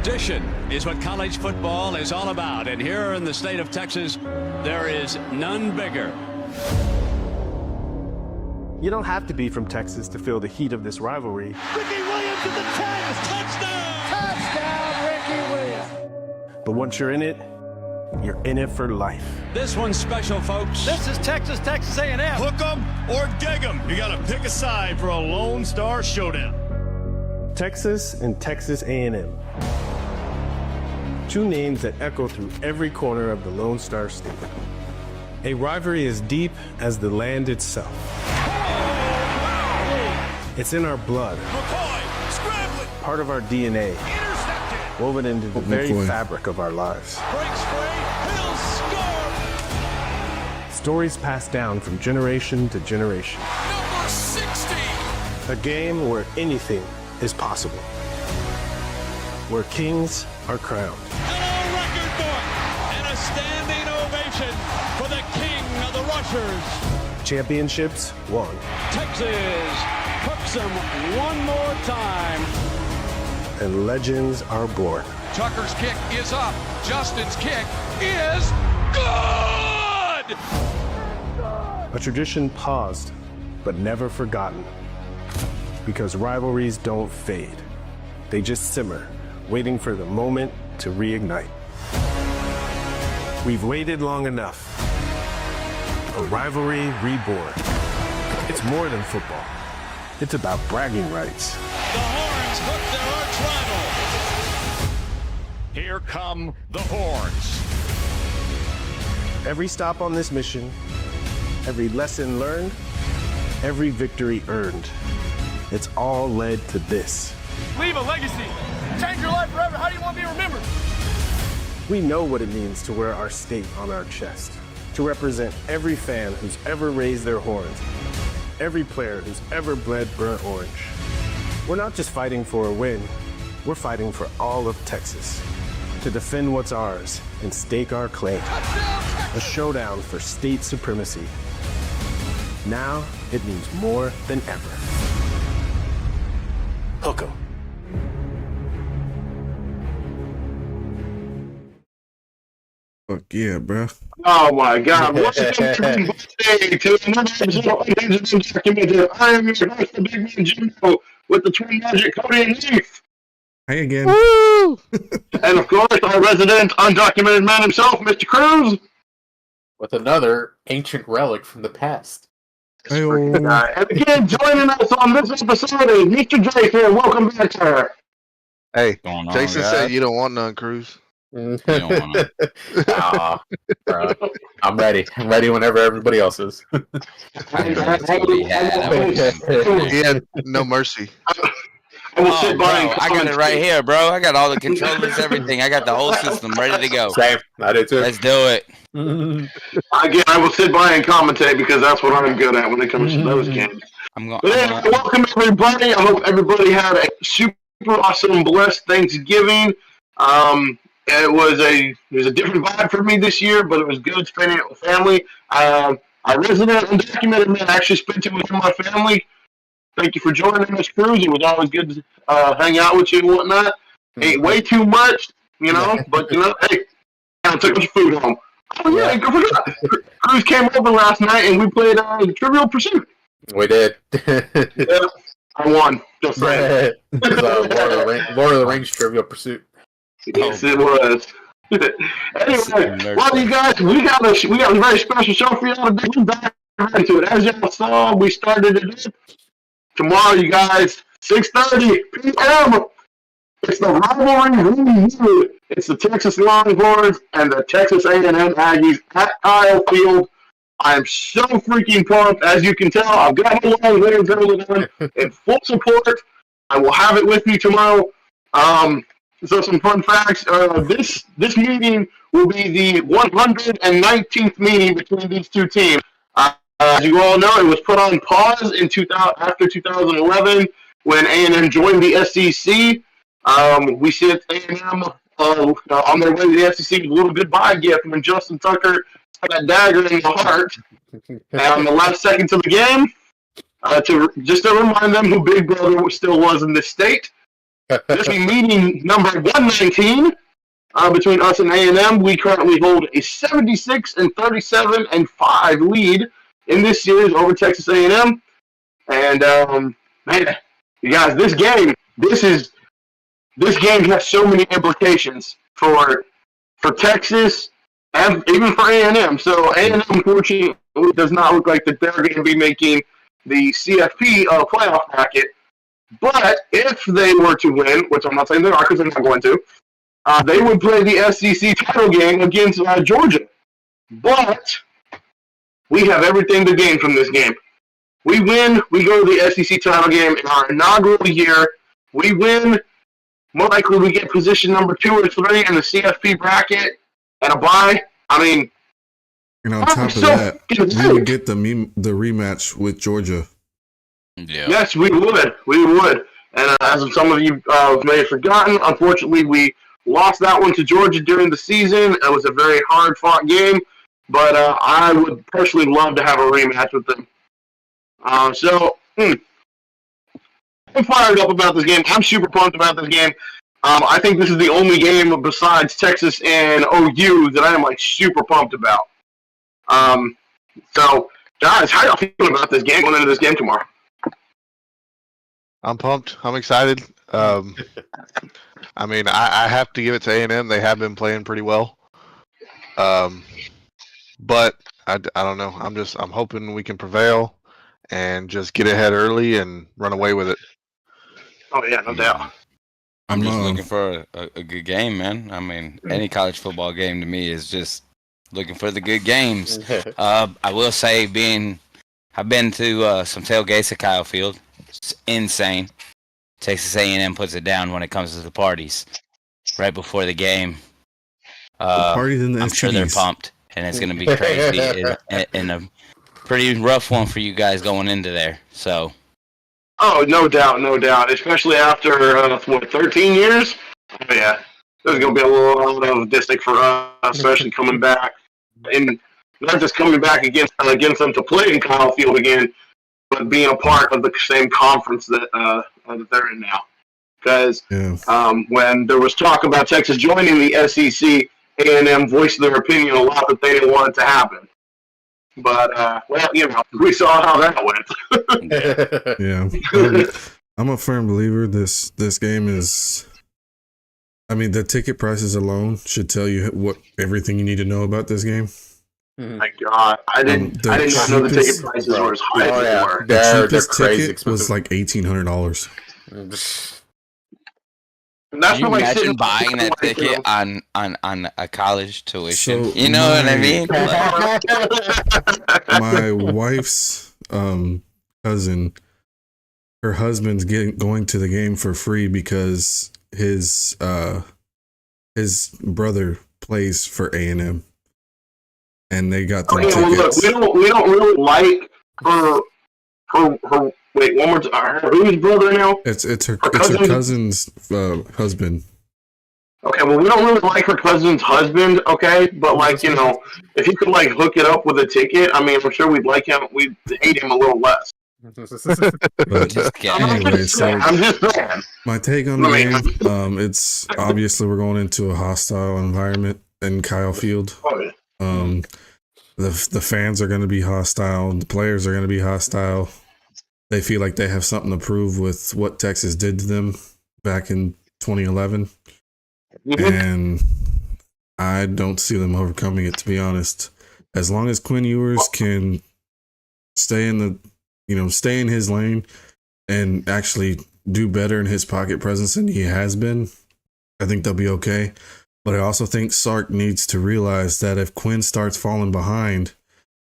Tradition is what college football is all about, and here in the state of Texas, there is none bigger. You don't have to be from Texas to feel the heat of this rivalry. Ricky Williams at the 10. Touchdown! Touchdown, Ricky Williams! But once you're in it for life. This one's special, folks. This is Texas A&M. Hook 'em or dig 'em. You got to pick a side for a Lone Star showdown. Texas and Texas A&M. Two names that echo through every corner of the Lone Star State. A rivalry as deep as the land itself. It's in our blood. McCoy, scrambling. Part of our DNA. Intercepted. Woven into the very fabric of our lives. Breaks free. He'll score. Stories passed down from generation to generation. Number 60. A game where anything is possible. Where kings are crowned. And a record book. And a standing ovation for the king of the rushers. Championships won. Texas hooks them one more time. And legends are born. Tucker's kick is up. Justin's kick is good! A tradition paused, but never forgotten. Because rivalries don't fade. They just simmer, waiting for the moment to reignite. We've waited long enough. A rivalry reborn. It's more than football. It's about bragging rights. The Horns hook their arch rival. Here come the Horns. Every stop on this mission, every lesson learned, every victory earned, it's all led to this. Leave a legacy. Change your life forever. How do you want to be remembered? We know what it means to wear our state on our chest, to represent every fan who's ever raised their horns, every player who's ever bled burnt orange. We're not just fighting for a win, we're fighting for all of Texas, to defend what's ours and stake our claim. A showdown for state supremacy. Now it means more than ever. Hook 'em. Fuck yeah, bro. Oh my God! Welcome to another episode of Unhinged, Undocumented. I am your host, the big man Jimbo, with the twin magic Cody and Heath. Hey again. Woo! And of course, our resident undocumented man himself, Mr. Cruz. With another ancient relic from the past. Hey-o. And again, joining us on this episode is Mr. Jason. Welcome back, sir. Hey, Going on, Jason guys? said you don't want none, Cruz. Aw, bro. I'm ready. I'm ready whenever everybody else is. Yeah, no mercy. I will sit by and I got it right here, bro. I got all the controllers, everything. I got the whole system ready to go. Same. I do too. Let's do it. Again, I will sit by and commentate because that's what I'm good at when it comes to those games. I'm going. But anyway, welcome everybody. I hope everybody had a super awesome, blessed Thanksgiving. It was a different vibe for me this year, but it was good spending it with family. Our resident undocumented man actually spent it with my family. Thank you for joining us, Cruz. It was always good to hang out with you and whatnot. Ate way too much, but hey, I took us food home. Oh yeah, I forgot. Cruz came over last night and we played Trivial Pursuit. We did. Yeah, I won. Just saying. Lord of the Rings Trivial Pursuit. Yes, it was. Anyway, well, you guys, we got a very special show for y'all today. We'll dive right into it. As y'all saw, we started it up. Tomorrow, you guys, 6:30 p.m. It's the rivalry reunion. It's the Texas Longhorns and the Texas A&M Aggies at Kyle Field. I am so freaking pumped. As you can tell, I've got my long going on in full support. I will have it with me tomorrow. So some fun facts. This meeting will be the 119th meeting between these two teams. As you all know, it was put on pause after 2011 when A&M joined the SEC. We see A&M on their way to the SEC with a little goodbye gift when Justin Tucker had that dagger in the heart. And on the last seconds of the game, to remind them who Big Brother still was in this state. This will be meeting number 119 between us and A&M. We currently hold a 76-37-5 lead in this series over Texas A&M. And man, you guys, this game has so many implications for Texas and even for A&M. So A&M, unfortunately, does not look like that they're going to be making the CFP playoff bracket. But if they were to win, which I'm not saying they are because they're not going to, they would play the SEC title game against Georgia. But we have everything to gain from this game. We win, we go to the SEC title game in our inaugural year. We win, more likely we get position number 2 or 3 in the CFP bracket and a bye. I mean, and on top of that, we would get the rematch with Georgia. Yeah. Yes, we would. We would. And as some of you may have forgotten, unfortunately, we lost that one to Georgia during the season. It was a very hard-fought game, but I would personally love to have a rematch with them. I'm fired up about this game. I'm super pumped about this game. I think this is the only game besides Texas and OU that I am super pumped about. So, guys, how y'all feeling about this game going into this game tomorrow? I'm pumped. I'm excited. I mean, I have to give it to A&M. They have been playing pretty well. But I don't know. I'm hoping we can prevail and just get ahead early and run away with it. Oh yeah, no doubt. I'm just looking for a good game, man. I mean, any college football game to me is just looking for the good games. I will say, I've been to some tailgates at Kyle Field. It's insane. Texas A&M puts it down when it comes to the parties. Right before the game, parties in the I'm sure they're pumped, and it's going to be crazy and a pretty rough one for you guys going into there. So. Oh, no doubt. Especially after 13 years. Oh, yeah, there's going to be a lot of distinct for us, especially coming back, and not just coming back against them to play in Kyle Field again, but being a part of the same conference that they're in now. Because when there was talk about Texas joining the SEC, A&M voiced their opinion a lot that they didn't want it to happen. But, we saw how that went. Yeah. I'm a firm believer this game is... I mean, the ticket prices alone should tell you everything you need to know about this game. My God, I did not know the ticket prices were as high as they were. The cheapest ticket was like $1,800. Can you imagine buying that ticket on a college tuition? You know what I mean? My wife's cousin, her husband's going to the game for free because his brother plays for A&M, and they got the tickets. Well, look, we don't really like her. Wait, one more time. Whose brother now? It's her cousin's husband. Okay, well, we don't really like her cousin's husband, okay? But, if he could, hook it up with a ticket, I mean, I'm sure we'd like him. We'd hate him a little less. But anyway, so I'm just saying. My take on the game, it's obviously we're going into a hostile environment in Kyle Field. The fans are going to be hostile. The players are going to be hostile. They feel like they have something to prove with what Texas did to them back in 2011. And I don't see them overcoming it, to be honest. As long as Quinn Ewers can stay in his lane and actually do better in his pocket presence than he has been, I think they'll be okay. But I also think Sark needs to realize that if Quinn starts falling behind,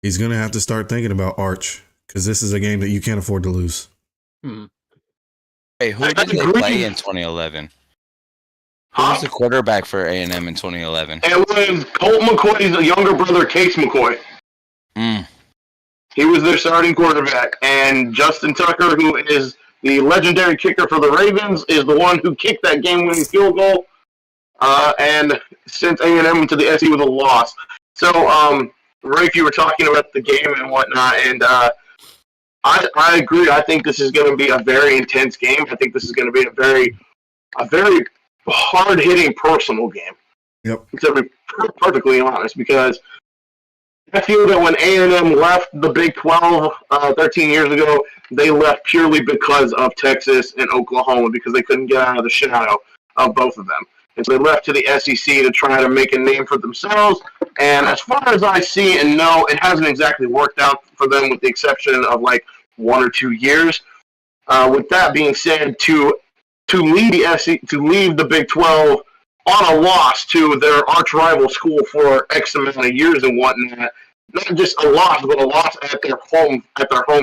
he's going to have to start thinking about Arch, because this is a game that you can't afford to lose. Hey, who did they play in 2011? Who was the quarterback for A&M in 2011? It was Colt McCoy's younger brother, Case McCoy. He was their starting quarterback. And Justin Tucker, who is the legendary kicker for the Ravens, is the one who kicked that game-winning field goal and sent A&M to the SEC with a loss. So, Rafe, you were talking about the game and whatnot, and I agree. I think this is going to be a very intense game. I think this is going to be a very a very hard-hitting personal game. Yep. To be perfectly honest, because I feel that when A&M left the Big 12 13 years ago, they left purely because of Texas and Oklahoma, because they couldn't get out of the shadow of both of them. And so they left to the SEC to try to make a name for themselves. And as far as I see and know, it hasn't exactly worked out for them, with the exception of like 1 or 2 years. With that being said, to leave the Big 12 on a loss to their arch rival school for X amount of years and whatnot, not just a loss, but a loss at their home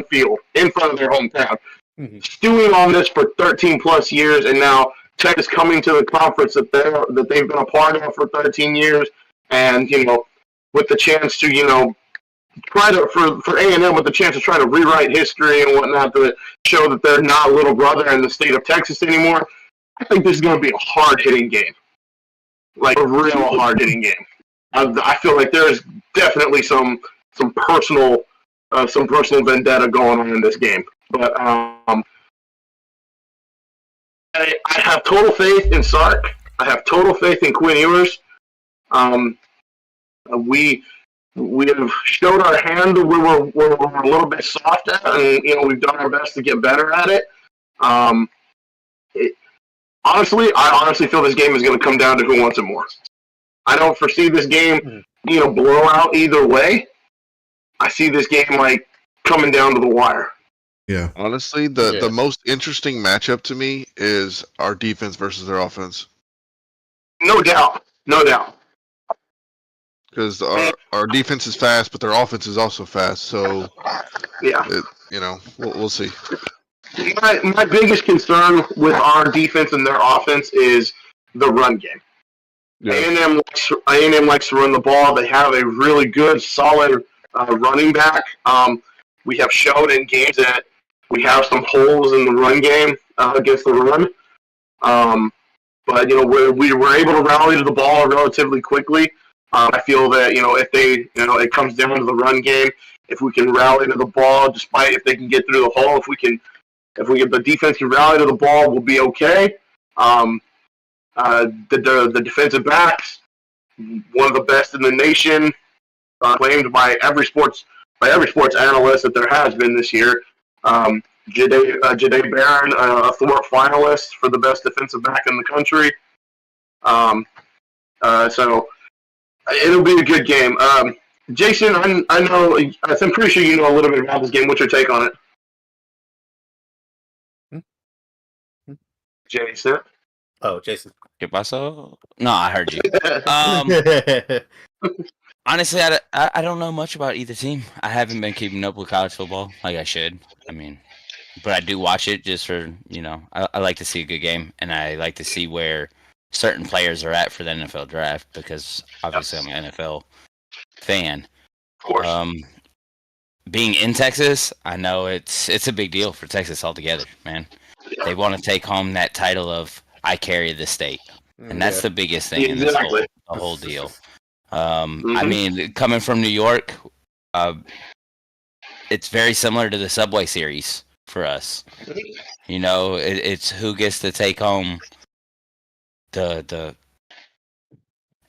field, in front of their hometown. Mm-hmm. Stewing on this for 13 plus years, and now Texas coming to the conference that they've been a part of for 13 years, and with the chance to try to for A&M with the chance to try to rewrite history and whatnot to show that they're not a little brother in the state of Texas anymore. I think this is going to be a hard-hitting game, like a real hard-hitting game. I feel like there's definitely some personal vendetta going on in this game, but I have total faith in Sark. I have total faith in Quinn Ewers. We have showed our hand where we're a little bit soft at, and we've done our best to get better at it. I honestly feel this game is going to come down to who wants it more. I don't foresee this game, blowout either way. I see this game like coming down to the wire. Yeah. Honestly, the most interesting matchup to me is our defense versus their offense. No doubt. Because our defense is fast, but their offense is also fast. So, yeah, we'll see. My biggest concern with our defense and their offense is the run game. Yeah. A&M likes to run the ball. They have a really good, solid running back. We have shown in games that we have some holes in the run game against the run. But we were able to rally to the ball relatively quickly. I feel that if it comes down to the run game, if we can rally to the ball, despite if they can get through the hole, if the defense can rally to the ball, we'll be okay. The defensive backs, one of the best in the nation, claimed by every sports analyst that there has been this year. Jahdae Barron, a Thorpe finalist for the best defensive back in the country. So it'll be a good game. Jason, I'm pretty sure you know a little bit about this game. What's your take on it? Jason? Oh, Jason. ¿Qué pasó? No, I heard you. Honestly, I don't know much about either team. I haven't been keeping up with college football like I should. But I do watch it just for, I like to see a good game, and I like to see where certain players are at for the NFL draft, because obviously I'm an NFL fan. Of course. Being in Texas, I know it's a big deal for Texas altogether, man. They want to take home that title of I carry the state, and that's the biggest thing in this whole deal. Coming from New York, it's very similar to the Subway Series for us. It's who gets to take home the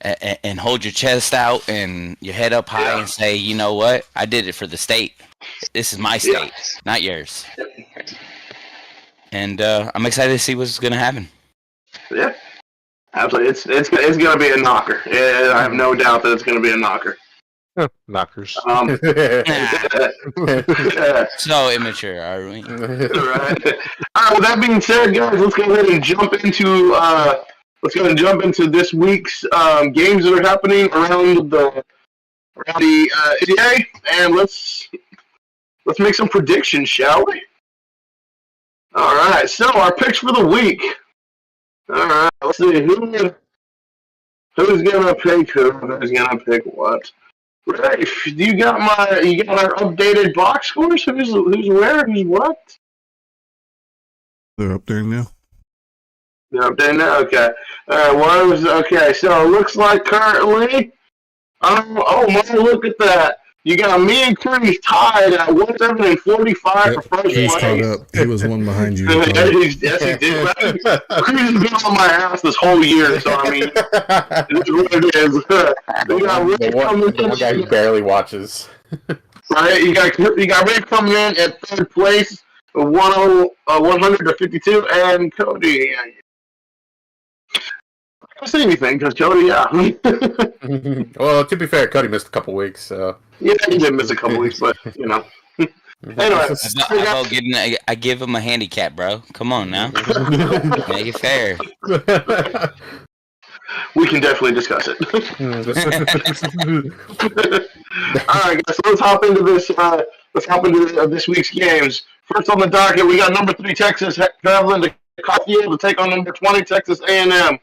and hold your chest out and your head up high and say, you know what, I did it for the state. This is my state, not yours. And I'm excited to see what's going to happen. Yeah, absolutely. It's going to be a knocker. I have no doubt that it's going to be a knocker. Knockers. So immature, are we? Right. All right. With that being said, guys, let's go ahead and jump into this week's games that are happening around the NCAA, and let's make some predictions, shall we? All right. So our picks for the week. All right. Let's see who's gonna pick who. Who's gonna pick what? Rafe, you got our updated box scores? Who's where? Who's what? They're up there now. They're up there now. Okay. Okay. So it looks like currently. Oh my! Look at that. You got me and Cruz tied at 1-7-45 for first He's place. caught up. He was one behind you. Yes, he did. Cruz has been on my ass this whole year, so I mean, it's what it is. We got Rick the one guy who barely watches. Right, you got Rick coming in at third place, 100-52, and Cody. I don't say anything because Cody, yeah. Well, to be fair, Cody missed a couple weeks, so. Yeah, he did miss a couple weeks, but you know. Anyway, I give him a handicap, bro. Come on now, make it fair. We can definitely discuss it. All right, guys. So let's hop into this. Let's hop into this week's games. First on the docket, we got number 3 Texas traveling to Caulfield to take on number 20 Texas A&M.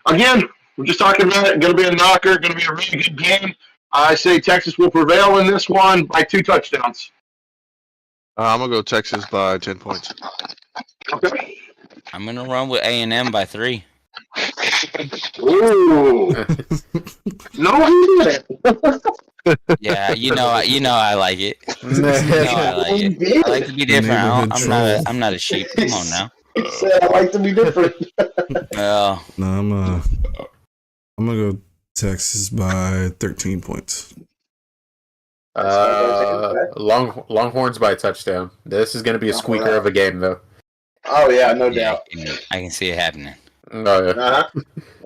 Again, we're just talking about it. Going to be a knocker. Going to be a really good game. I say Texas will prevail in this one by 2 touchdowns. I'm gonna go Texas by 10 points. Okay. I'm gonna run with A&M by 3. Ooh. No, he didn't. Yeah, you know I like it. You know I like it. I like to be different. I'm not a sheep. Come on now. He said I like to be different. Well, No, I'm gonna go Texas by 13 points. Longhorns by a touchdown. This is going to be a squeaker of a game, though. Oh yeah, no doubt. I can see it happening. Oh, yeah.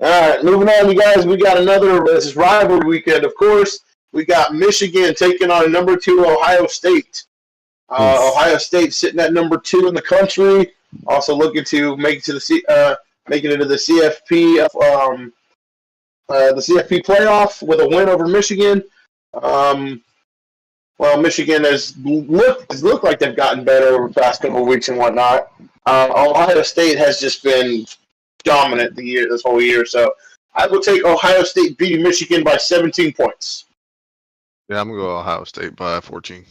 All right, moving on, you guys. We got this is rivalry weekend, of course. We got Michigan taking on number 2 Ohio State. Ohio State sitting at number 2 in the country. Also looking to make it to make it into the CFP playoff with a win over Michigan. Well, Michigan has looked like they've gotten better over the past couple of weeks and whatnot. Ohio State has just been dominant this whole year. So I will take Ohio State beating Michigan by 17 points. Yeah, I'm gonna go Ohio State by 14.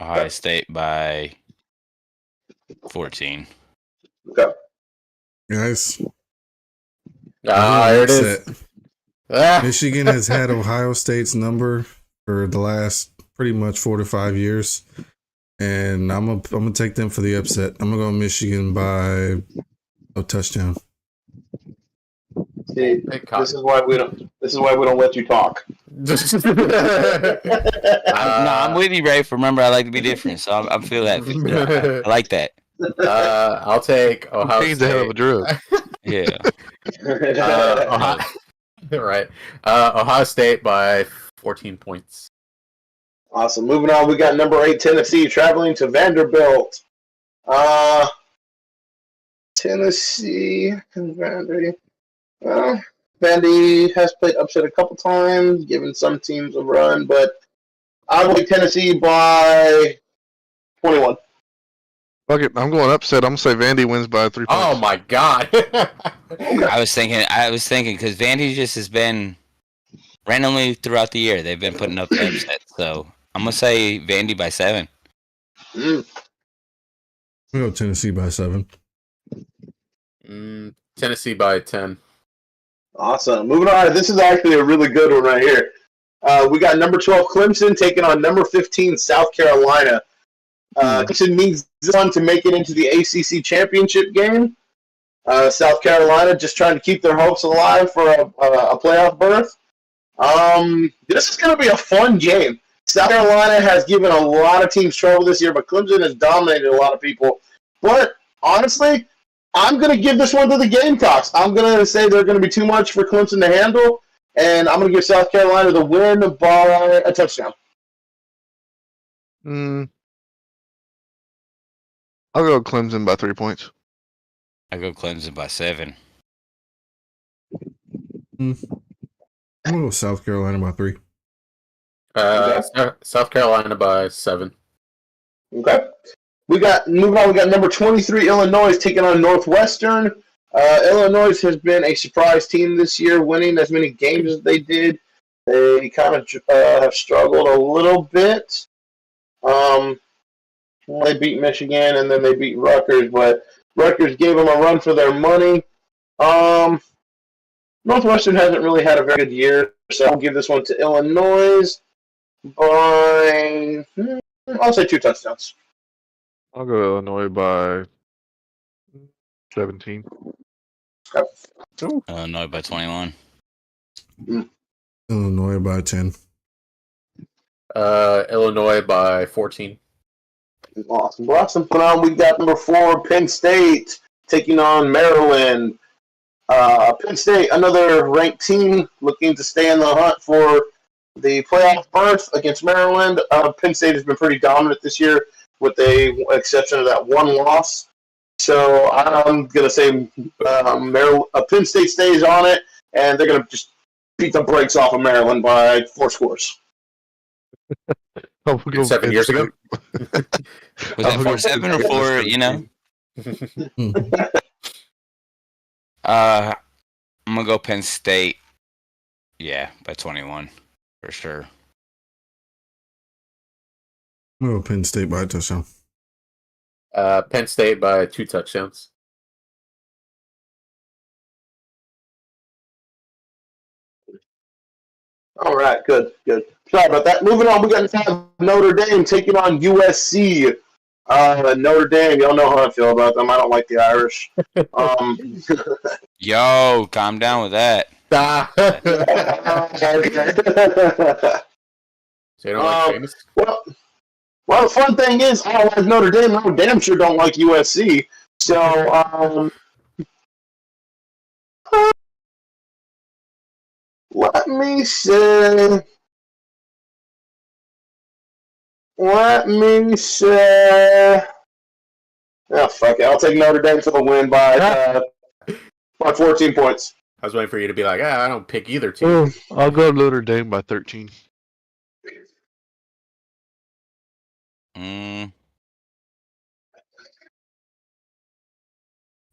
Ohio State by 14. Okay. Guys. There it is. Michigan has had Ohio State's number for the last pretty much 4 to 5 years. And I'm gonna take them for the upset. I'm gonna go Michigan by a touchdown. See, this is why we don't let you talk. I'm with you, Ray. Remember, I like to be different, so I feel that. I like that. I'll take Ohio State. He's a hell of a drug. Yeah. Right. Ohio State by 14 points. Awesome. Moving on, we got number 8 Tennessee traveling to Vanderbilt. Tennessee and Vandy. Vandy has played upset a couple times, given some teams a run, but I will take Tennessee by 21. Fuck it, I'm going upset. I'm gonna say Vandy wins by 3 points. Oh my god! I was thinking because Vandy just has been randomly throughout the year they've been putting up upsets. So I'm gonna say Vandy by 7. We'll go Tennessee by 7. Tennessee by 10. Awesome. Moving on. This is actually a really good one right here. We got number 12 Clemson taking on number 15 South Carolina. Clemson needs one to make it into the ACC championship game. South Carolina just trying to keep their hopes alive for a playoff berth. This is going to be a fun game. South Carolina has given a lot of teams trouble this year, but Clemson has dominated a lot of people. But honestly, I'm going to give this one to the Gamecocks. I'm going to say they're going to be too much for Clemson to handle, and I'm going to give South Carolina the win by a touchdown. I'll go Clemson by 3 points. I go Clemson by 7. I'm going to go South Carolina by 3. South Carolina by 7. Okay. Moving on, we got number 23 Illinois taking on Northwestern. Illinois has been a surprise team this year, winning as many games as they did. They kind of have struggled a little bit. They beat Michigan and then they beat Rutgers, but Rutgers gave them a run for their money. Northwestern hasn't really had a very good year. So I'll give this one to Illinois by, I'll say 2 touchdowns. I'll go Illinois by 17. Illinois by 21. Illinois by 10. Illinois by 14. Awesome. We got number 4, Penn State, taking on Maryland. Penn State, another ranked team, looking to stay in the hunt for the playoff berth against Maryland. Penn State has been pretty dominant this year, with the exception of that one loss. So I'm going to say Penn State stays on it, and they're going to just beat the brakes off of Maryland by 4 scores. 7 years ago? Was that 4-7 or 4, you know? I'm going to go Penn State. Yeah, by 21, for sure. Oh, Penn State by a touchdown. Penn State by 2 touchdowns. All right, good. Sorry about that. Moving on, we got Notre Dame taking on USC. Notre Dame, y'all know how I feel about them. I don't like the Irish. Yo, calm down with that. So you don't like famous? Well, the fun thing is, I don't like Notre Dame. I damn sure don't like USC. So, let me say. Oh, fuck it. I'll take Notre Dame to the win by 14 points. I was waiting for you to be like, I don't pick either team. I'll go Notre Dame by 13.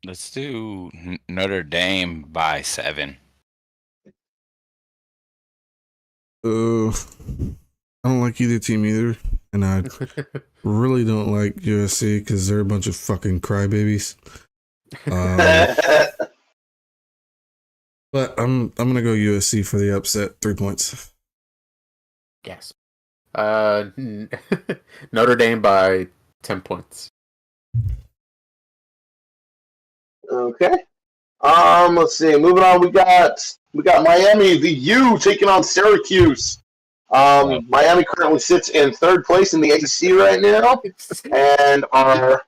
Let's do Notre Dame by 7. I don't like either team either, and I really don't like USC because they're a bunch of fucking crybabies. But I'm gonna go USC for the upset, 3 points. Yes. Notre Dame by 10 points. Okay. Let's see. Moving on, we got Miami, the U, taking on Syracuse. Miami currently sits in 3rd place in the ACC right now, and our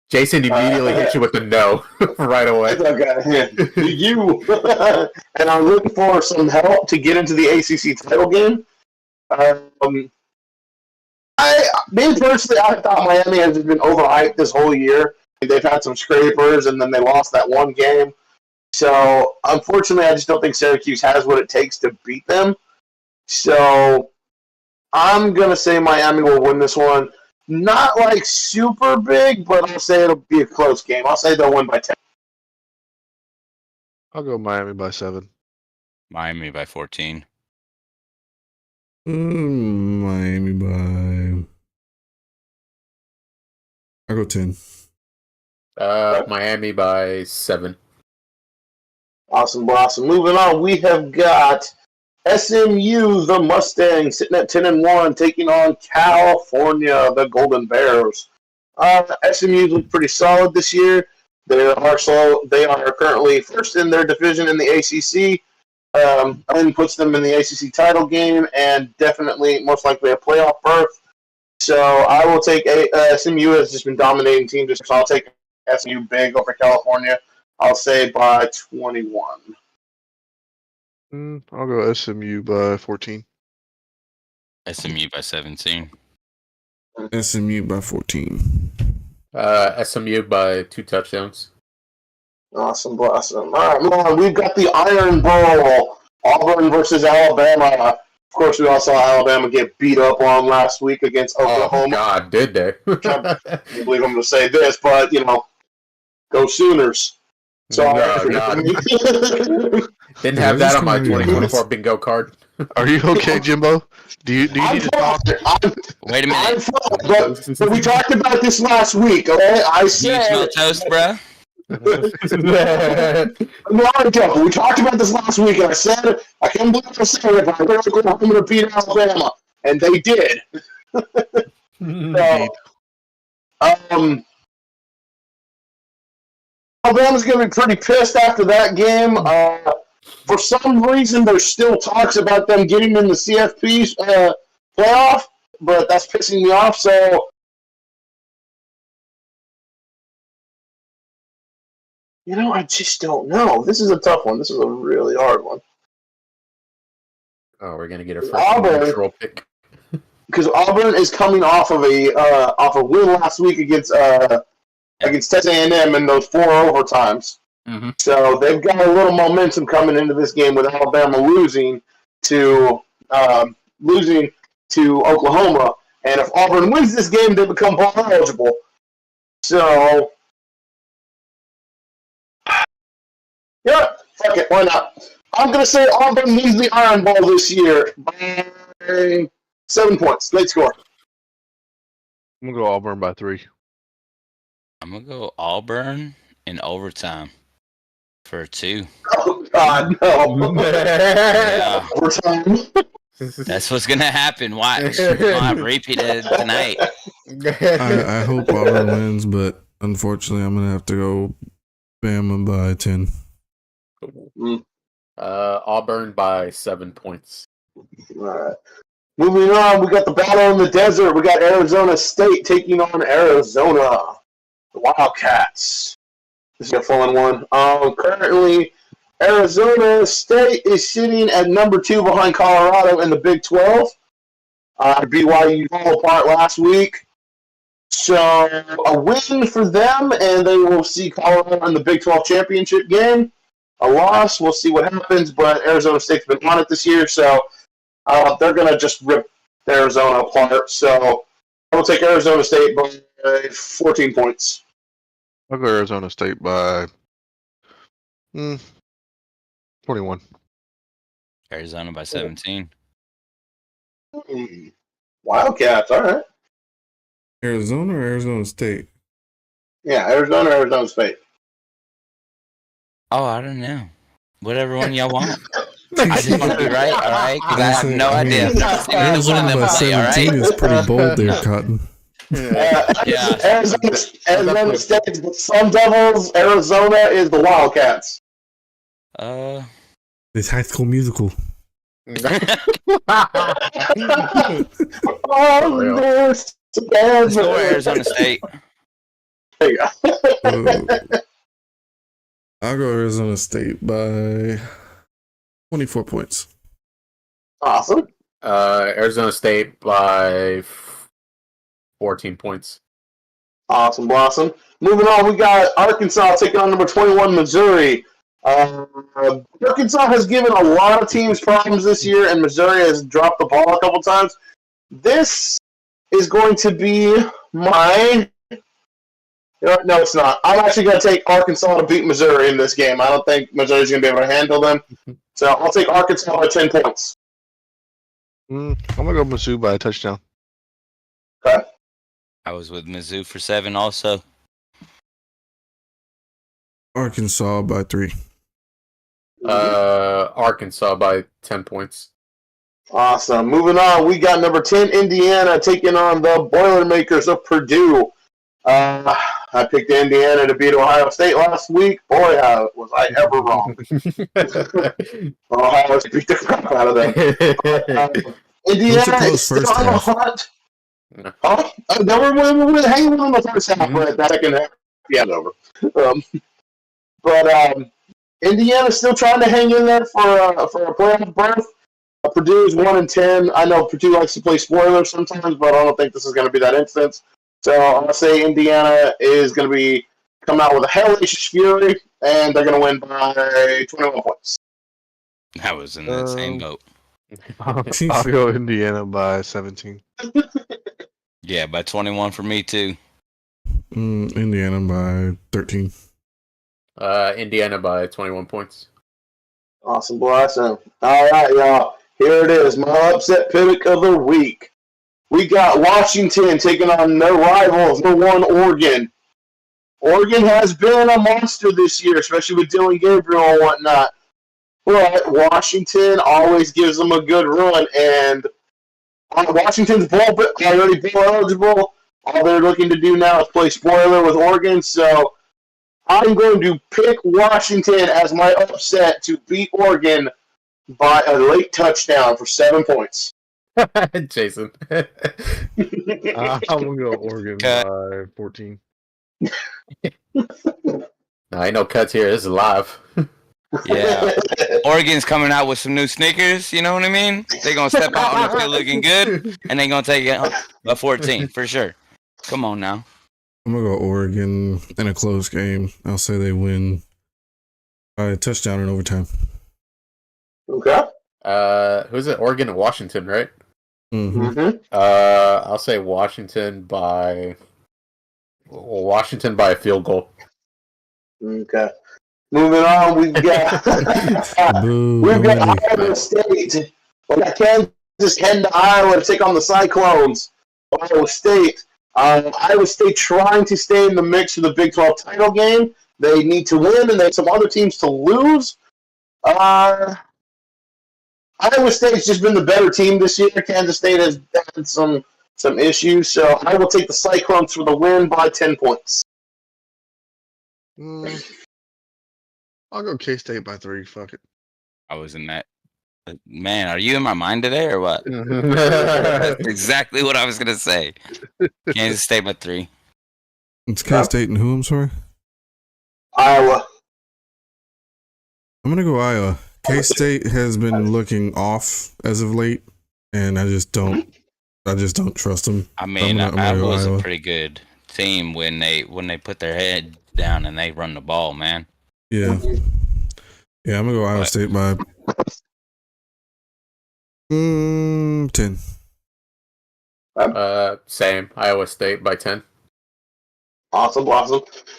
Jason immediately hit you with the no right away. Okay. The U, and I'm looking for some help to get into the ACC title game. Me personally, I thought Miami has been overhyped this whole year. They've had some scrapers, and then they lost that one game. So, unfortunately, I just don't think Syracuse has what it takes to beat them. So, I'm going to say Miami will win this one. Not like super big, but I'll say it'll be a close game. I'll say they'll win by 10. I'll go Miami by 7. Miami by 14. Miami by... I'll go 10. Miami by 7. Awesome. Moving on, we have got SMU, the Mustangs, sitting at 10-1, taking on California, the Golden Bears. SMU look pretty solid this year. They are currently first in their division in the ACC. And puts them in the ACC title game and definitely most likely a playoff berth. So I will take SMU has just been dominating teams, so I'll take SMU big over California. I'll say by 21. I'll go SMU by 14. SMU by 17. SMU by 14. SMU by 2 touchdowns. Awesome. All right, move on. We've got the Iron Bowl, Auburn versus Alabama. Of course, we all saw Alabama get beat up on last week against Oklahoma. Oh, God, did they? I can't believe I'm going to say this, but, go Sooners. So didn't have that on my 2024 bingo card. Are you okay, Jimbo? Do you need to talk? Wait a minute. But we talked about this last week, okay? I Do you smell said toast, bruh? joking. We talked about this last week, and I said I can't believe I'm saying it, but I better go home and beat Alabama, and they did. So, Alabama's going to be pretty pissed after that game. For some reason, there's still talks about them getting in the CFP playoff, but that's pissing me off. So, I just don't know. This is a tough one. This is a really hard one. Oh, we're going to get a first neutral pick. Because Auburn is coming off of a win last week against Texas A&M in those 4 overtimes. Mm-hmm. So they've got a little momentum coming into this game with Alabama losing to Oklahoma. And if Auburn wins this game, they become bowl eligible. So, yeah, fuck it, why not? I'm going to say Auburn wins the Iron Bowl this year by 7 points. Late score. I'm going to go Auburn by 3. I'm going to go Auburn in overtime for 2. Oh, God, no. Yeah. Overtime. That's what's going to happen. Watch. We're going to have repeated tonight. I hope Auburn wins, but unfortunately, I'm going to have to go Bama by 10. Auburn by 7 points. All right. Moving on, we got the battle in the desert. We got Arizona State taking on Arizona. The Wildcats. This is a fun one. Currently, Arizona State is sitting at number 2 behind Colorado in the Big 12. BYU fell apart last week. So a win for them, and they will see Colorado in the Big 12 championship game. A loss, we'll see what happens, but Arizona State's been on it this year, so they're going to just rip Arizona apart. So I will take Arizona State by 14 points. I'll go Arizona State by 21. Arizona by 17. Wildcats, all right. Arizona or Arizona State? Yeah, Arizona State. Oh, I don't know. Whatever one y'all want. I just want to be right, all right? Because I have no idea. Arizona by 17 is pretty bold there, Cotton. Arizona State is the Sun Devils. Arizona is the Wildcats. It's High School Musical. Let's go Arizona State. There you go. I'll go Arizona State by 24 points. Awesome. Arizona State by 14 points. Awesome, Blossom. Moving on, we got Arkansas taking on number 21, Missouri. Arkansas has given a lot of teams problems this year, and Missouri has dropped the ball a couple times. This is going to be my... No, it's not. I'm actually going to take Arkansas to beat Missouri in this game. I don't think Missouri's going to be able to handle them. So I'll take Arkansas by 10 points. I'm going to go Mizzou by a touchdown. Okay. I was with Mizzou for 7 also. Arkansas by 3. Arkansas by 10 points. Awesome. Moving on, we got number 10, Indiana, taking on the Boilermakers of Purdue. I picked Indiana to beat Ohio State last week. Boy, was I ever wrong. Ohio State beat the crap out of them. Indiana is still on the hunt. They were hanging on the first half, but that second half, yeah, it's over. But Indiana's still trying to hang in there for a playoff berth. Purdue is 1-10. I know Purdue likes to play spoilers sometimes, but I don't think this is going to be that instance. So I'm going to say Indiana is going to come out with a hellish fury, and they're going to win by 21 points. I was in that same boat. I'll go Indiana by 17. Yeah, by 21 for me too. Indiana by 13. Indiana by 21 points. Awesome, Blossom. All right, y'all. Here it is, my upset pick of the week. We got Washington taking on their rivals, number 1 Oregon. Oregon has been a monster this year, especially with Dylan Gabriel and whatnot. But Washington always gives them a good run, and Washington's already bowl eligible. All they're looking to do now is play spoiler with Oregon, so I'm going to pick Washington as my upset to beat Oregon by a late touchdown for 7 points. Jason. I'm going to go Oregon by 14. I know cuts here. This is live. Yeah. Oregon's coming out with some new sneakers, you know what I mean? They're going to step out on the field looking good, and they're going to take it a 14 for sure. Come on now. I'm going to go Oregon in a close game. I'll say they win by a touchdown in overtime. Okay. Who's it? Oregon and Washington, right? Mm-hmm. I'll say Washington by a field goal. Okay. Moving on, we've got Iowa State. We got Kansas heading to Iowa to take on the Cyclones. Iowa State. Iowa State trying to stay in the mix for the Big 12 title game. They need to win, and they have some other teams to lose. Iowa State's just been the better team this year. Kansas State has had some issues, so I will take the Cyclones for the win by 10 points. I'll go K-State by 3. Fuck it. I was in that. Man, are you in my mind today or what? That's exactly what I was going to say. Kansas State by 3. It's K-State and who, I'm sorry? Iowa. I'm going to go Iowa. K-State has been looking off as of late, and I just don't trust them. I mean, Iowa was a pretty good team when they put their head down and they run the ball, man. Yeah. Yeah, I'm going to go Iowa State by 10. Same. Iowa State by 10. Awesome.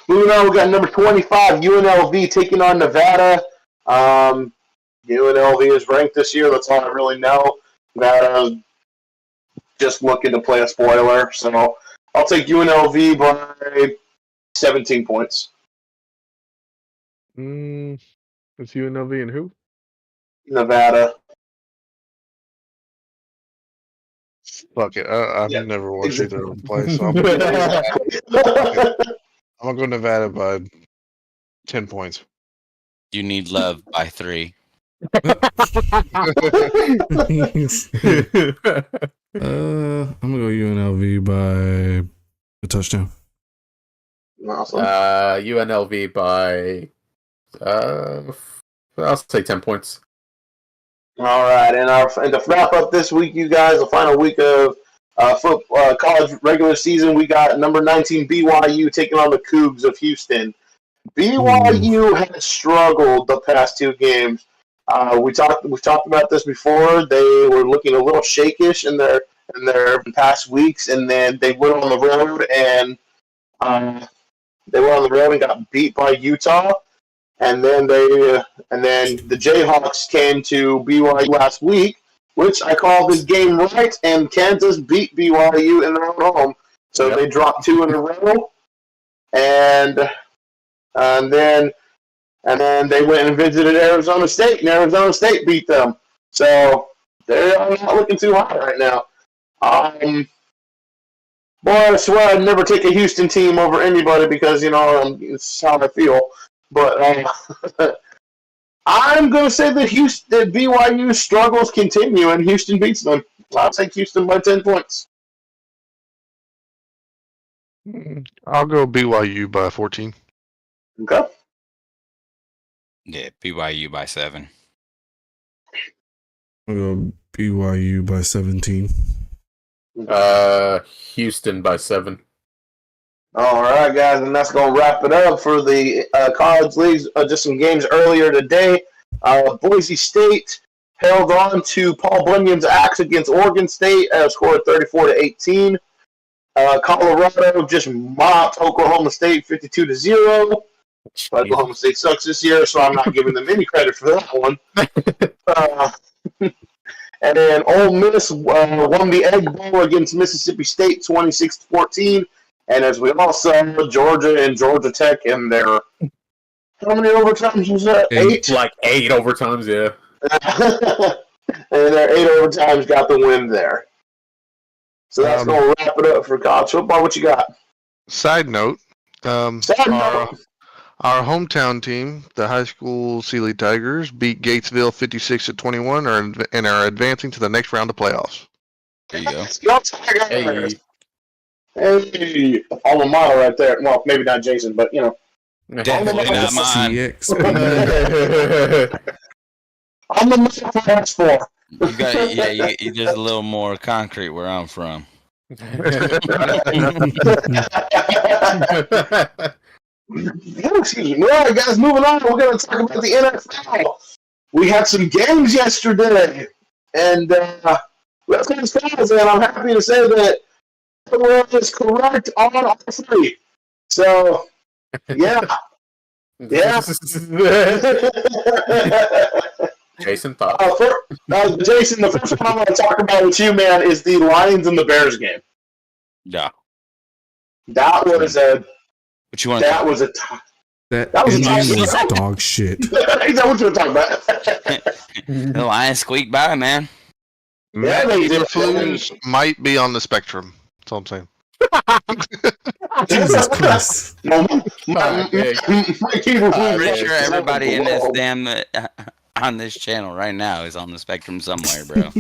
Moving on, we got number 25, UNLV taking on Nevada. UNLV is ranked this year. That's all I really know. Nevada just looking to play a spoiler. So I'll take UNLV by 17 points. It's UNLV and who? Nevada. Fuck it. I've never watched either of them play, so I'm going to go Nevada by 10 points. You need love by 3. I'm going to go UNLV by a touchdown. Awesome. UNLV by I'll say 10 points. All right, and to wrap up this week, you guys, the final week of college regular season, we got number 19 BYU taking on the Cougs of Houston. BYU has struggled the past 2 games. We've talked about this before. They were looking a little shakish in their past weeks, and then they went on the road and got beat by Utah. And then the Jayhawks came to BYU last week, which I call this game right, and Kansas beat BYU in their own home. So they dropped 2 in a row, and then they went and visited Arizona State, and Arizona State beat them. So they're not looking too hot right now. Boy, I swear I'd never take a Houston team over anybody because, it's how I feel. But I'm going to say that BYU struggles continue and Houston beats them. I'll take Houston by 10 points. I'll go BYU by 14. Okay. Yeah, BYU by 7. I'll go BYU by 17. Houston by 7. All right, guys, and that's going to wrap it up for the college leagues. Just some games earlier today. Boise State held on to Paul Bunyan's axe against Oregon State, scored 34-18. Colorado just mopped Oklahoma State 52-0. But Oklahoma State sucks this year, so I'm not giving them any credit for that one. And then Ole Miss won the Egg Bowl against Mississippi State 26-14. And as we all saw, Georgia and Georgia Tech in their, how many overtimes was that? 8? Like 8 overtimes, yeah. And their 8 overtimes got the win there. So that's going to wrap it up for college football. What you got? Side note. Side Our hometown team, the high school Sealy Tigers, beat Gatesville 56-21 and are advancing to the next round of playoffs. There you go. Go Tigers! Hey, alma mater right there. Well, maybe not Jason, but you know. Definitely not mine. Alma mater for us four. You got, you there's a little more concrete where I'm from. Excuse me. All right, guys, moving on. We're going to talk about the NFL. We had some games yesterday, and let's get started. And I'm happy to say that everyone is correct on all 3. So, yeah. Jason thought. Jason, the first one I want to talk about with you, man, is the Lions and the Bears game. Yeah. That was a. What you want? That was a. That was dog shit. Is that what you were talking about? The Lions squeaked by, man. Yeah, they did. Eberflus might be on the spectrum. That's all I'm saying. Jesus Christ. Pretty sure everybody in this damn on this channel right now is on the spectrum somewhere, bro.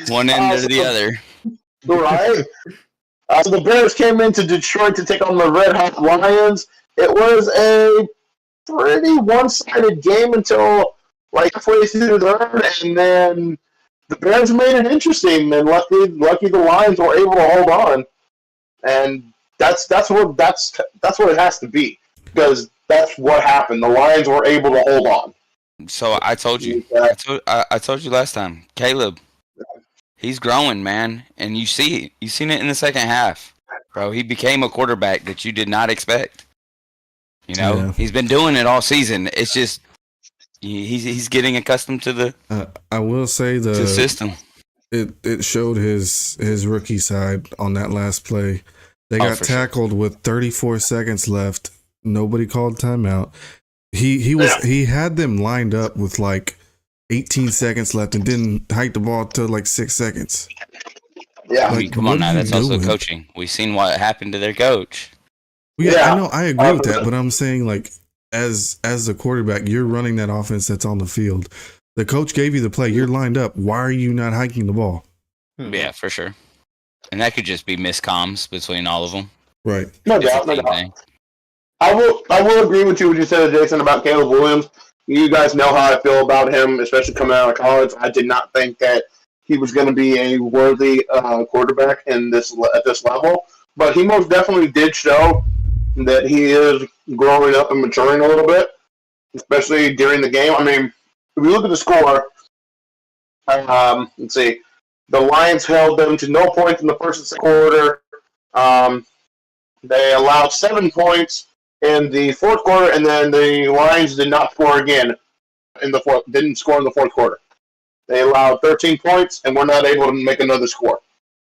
One end or the other. Right. So the Bears came into Detroit to take on the Red Hot Lions. It was a pretty one-sided game until like halfway through the third, and then the Bears made it interesting. And lucky the Lions were able to hold on, and that's what it has to be, because that's what happened. The Lions were able to hold on. So I told you, I told you last time, Caleb. He's growing, man, and you see it. You've seen it in the second half, bro. He became a quarterback that you did not expect. You know, He's been doing it all season. It's just he's getting accustomed to the. I will say the system. It showed his rookie side on that last play. They got tackled with 34 seconds left. Nobody called timeout. He had them lined up with like 18 seconds left and didn't hike the ball to like 6 seconds. Yeah, I mean, come on now. That's also coaching. We've seen what happened to their coach. Yeah, I know. I agree with that, but I'm saying like as the quarterback, you're running that offense that's on the field. The coach gave you the play. You're lined up. Why are you not hiking the ball? Yeah, for sure. And that could just be miscomms between all of them. Right. No doubt. I will agree with you what you said, Jason, about Caleb Williams. You guys know how I feel about him, especially coming out of college. I did not think that he was going to be a worthy quarterback at this level, but he most definitely did show that he is growing up and maturing a little bit, especially during the game. I mean, if you look at the score, let's see, the Lions held them to no points in the first and second quarter. They allowed 7 points in the fourth quarter, and then the Lions did not score again in the fourth. Didn't score in the fourth quarter. They allowed 13 points, and were not able to make another score.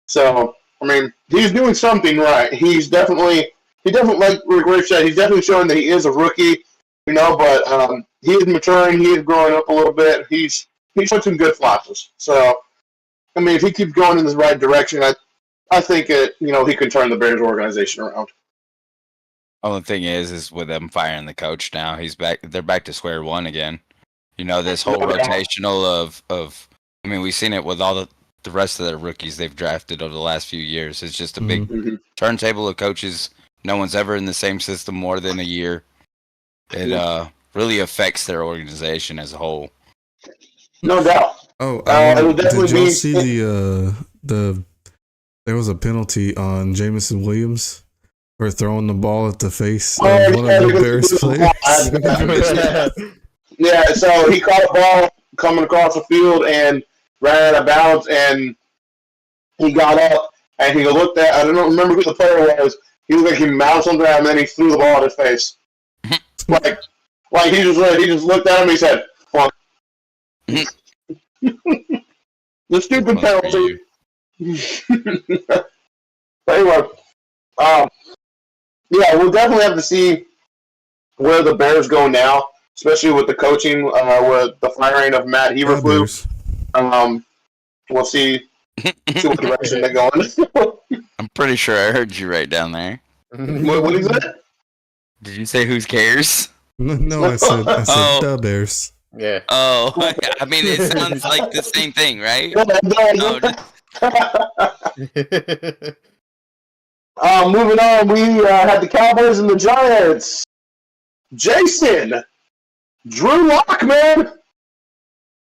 So, I mean, he's doing something right. He's definitely, like Rick said, he's definitely showing that he is a rookie, you know. But he is maturing. He is growing up a little bit. He's showing some good flashes. So, I mean, if he keeps going in the right direction, I think he can turn the Bears organization around. Only thing is with them firing the coach now, he's back. They're back to square one again. You know, this whole rotational of. I mean, we've seen it with all the rest of the rookies they've drafted over the last few years. It's just a big turntable of coaches. No one's ever in the same system more than a year. It really affects their organization as a whole. No doubt. Oh, did y'all see the there was a penalty on Jamison Williams for throwing the ball at the face of one of the Bears players? Yeah, so he caught a ball coming across the field and ran out of bounds, and he got up and he looked at, I don't remember who the player was. He looked like he mouthed something out, and then he threw the ball at his face. like he just looked at him and he said, "Fuck." The stupid penalty. Anyway, yeah, we'll definitely have to see where the Bears go now, especially with the coaching, with the firing of Matt Eberflus. We'll see what direction they're going. I'm pretty sure I heard you right down there. What is it? Did you say who cares? No, I said the Bears. Yeah. Oh, I mean, it sounds like the same thing, right? Moving on, we had the Cowboys and the Giants. Jason, Drew Lock, man.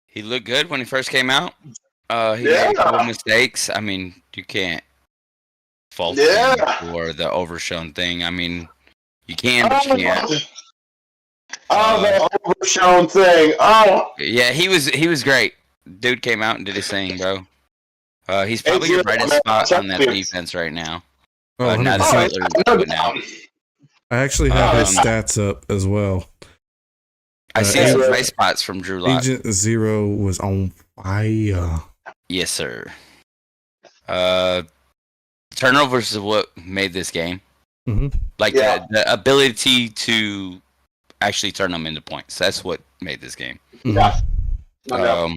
He looked good when he first came out. He made a couple mistakes. I mean, you can't fault him for the overshown thing. I mean, you can, but you can't. The overshown thing. Yeah, he was great. Dude came out and did his thing, bro. He's probably your brightest spot on that defense right now. Now the Steelers are good now. I actually have his stats up as well. I see some bright spots from Drew Lock. Agent Zero was on fire. Yes, sir. Turnovers is what made this game. Mm-hmm. Like the ability to actually turn them into points. That's what made this game. Mm-hmm.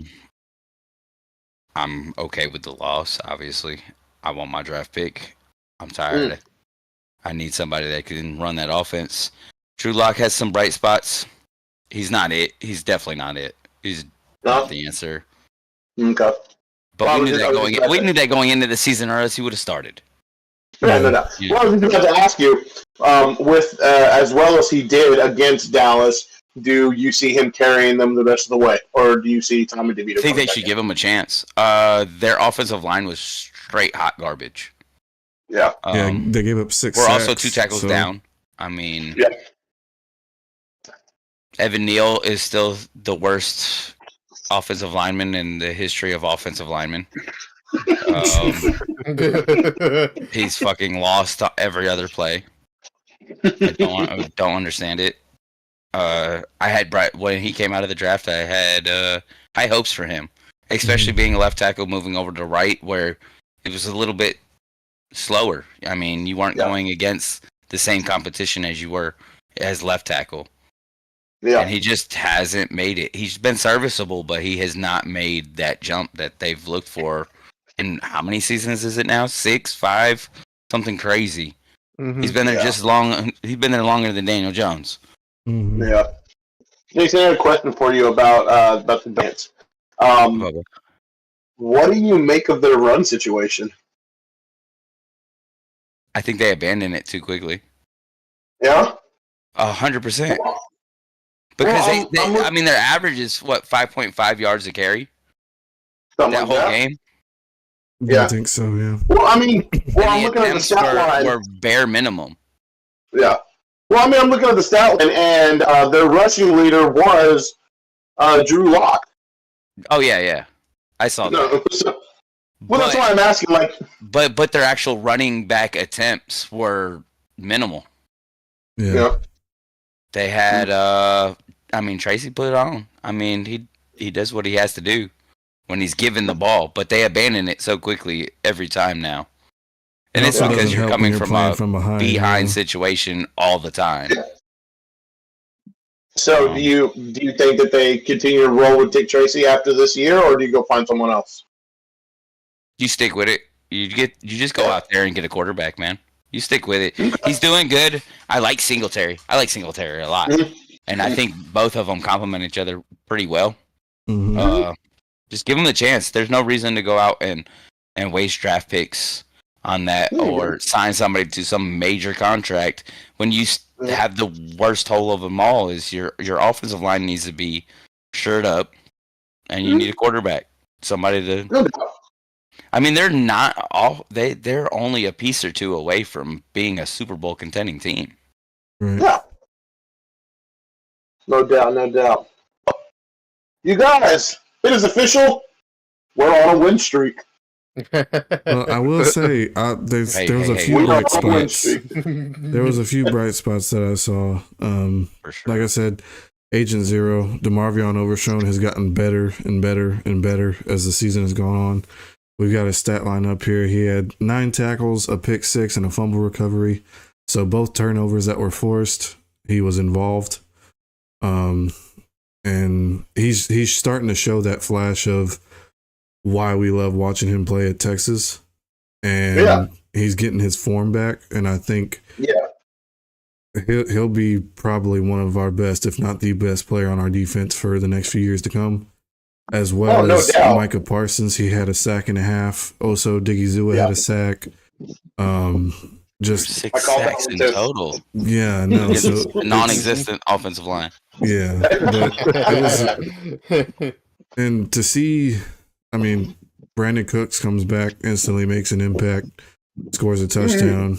I'm okay with the loss, obviously. I want my draft pick. I'm tired. I need somebody that can run that offense. Drew Lock has some bright spots. He's not it. He's definitely not it. He's not the answer. Okay. But we knew that going into the season, or else he would have started. No. Well, I was about to ask you, with as well as he did against Dallas, do you see him carrying them the rest of the way, or do you see Tommy DeVito? I think they should give him a chance. Their offensive line was straight hot garbage. Yeah. They gave up 6 We're sacks, also 2 tackles down. I mean, Evan Neal is still the worst offensive lineman in the history of offensive linemen. He's fucking lost every other play. I don't understand it. I had when he came out of the draft, I had high hopes for him, especially being a left tackle moving over to right, where it was a little bit slower. I mean, you weren't going against the same competition as you were as left tackle. Yeah. And he just hasn't made it. He's been serviceable, but he has not made that jump that they've looked for. In how many seasons is it now? 6, 5, something crazy. Mm-hmm. He's been there just long. He's been there longer than Daniel Jones. Mm-hmm. Yeah. Jason, I had a question for you about the Giants. What do you make of their run situation? I think they abandoned it too quickly. Yeah. 100%. Because I mean, their average is what, 5.5 yards a carry. That whole game. Yeah, I think so. Yeah. Well, I mean, I'm looking at the stat line. Were bare minimum. Yeah. Well, I mean, I'm looking at the stat line, and their rushing leader was Drew Lock. Oh yeah. I saw that. That's why I'm asking. Like, but their actual running back attempts were minimal. Yeah. They had. I mean, Tracy put it on. I mean, he does what he has to do when he's given the ball, but they abandon it so quickly every time now. And it's because you're coming from a behind situation all the time. So do you think that they continue to roll with Dick Tracy after this year, or do you go find someone else? You stick with it. You just go out there and get a quarterback, man. You stick with it. He's doing good. I like Singletary. A lot. And I think both of them complement each other pretty well. Mm-hmm. Just give them the chance. There's no reason to go out and waste draft picks on that or sign somebody to some major contract when you have the worst hole of them all. Is your offensive line needs to be shored up, and you need a quarterback, somebody to. I mean, they're not all. They're only a piece or two away from being a Super Bowl contending team. Right. Yeah. No doubt. You guys, it is official. We're on a win streak. Well, I will say there was a few bright spots. There was a few bright spots that I saw. For sure. Like I said, Agent Zero, DeMarvion Overshown has gotten better and better and better as the season has gone on. We've got his stat line up here. He had 9 tackles, a pick 6, and a fumble recovery. So both turnovers that were forced, he was involved. And he's starting to show that flash of why we love watching him play at Texas. And he's getting his form back. And I think he'll be probably one of our best, if not the best player on our defense for the next few years to come. As well as Micah Parsons, he had a sack and a half. Also, Diggy had a sack. Just 6 sacks in total. Yeah, no, so non-existent offensive line. Yeah, but it was, and to see, I mean, Brandon Cooks comes back, instantly makes an impact, scores a touchdown.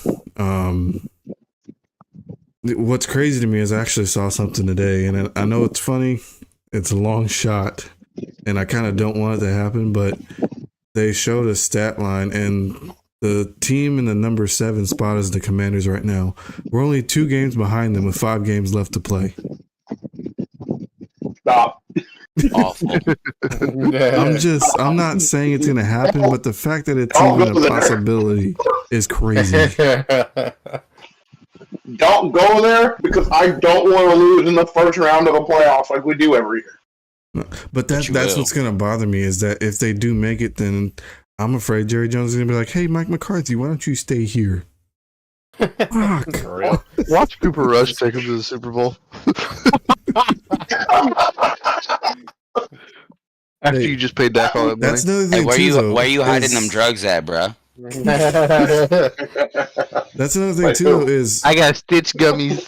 What's crazy to me is I actually saw something today, and I know it's funny. It's a long shot, and I kind of don't want it to happen, but they showed a stat line, and the team in the number 7 spot is the Commanders right now. We're only 2 games behind them with 5 games left to play. Stop. Awful. I'm not saying it's going to happen, but the fact that it's even a possibility is crazy. Don't go there because I don't want to lose in the first round of the playoffs like we do every year. But that's what's going to bother me is that if they do make it, then I'm afraid Jerry Jones is going to be like, hey, Mike McCarthy, why don't you stay here? Fuck. Watch Cooper Rush take him to the Super Bowl. After you just paid Dak all that money. That's another thing where are you hiding them drugs at, bro? That's another thing too is I got Stitch gummies.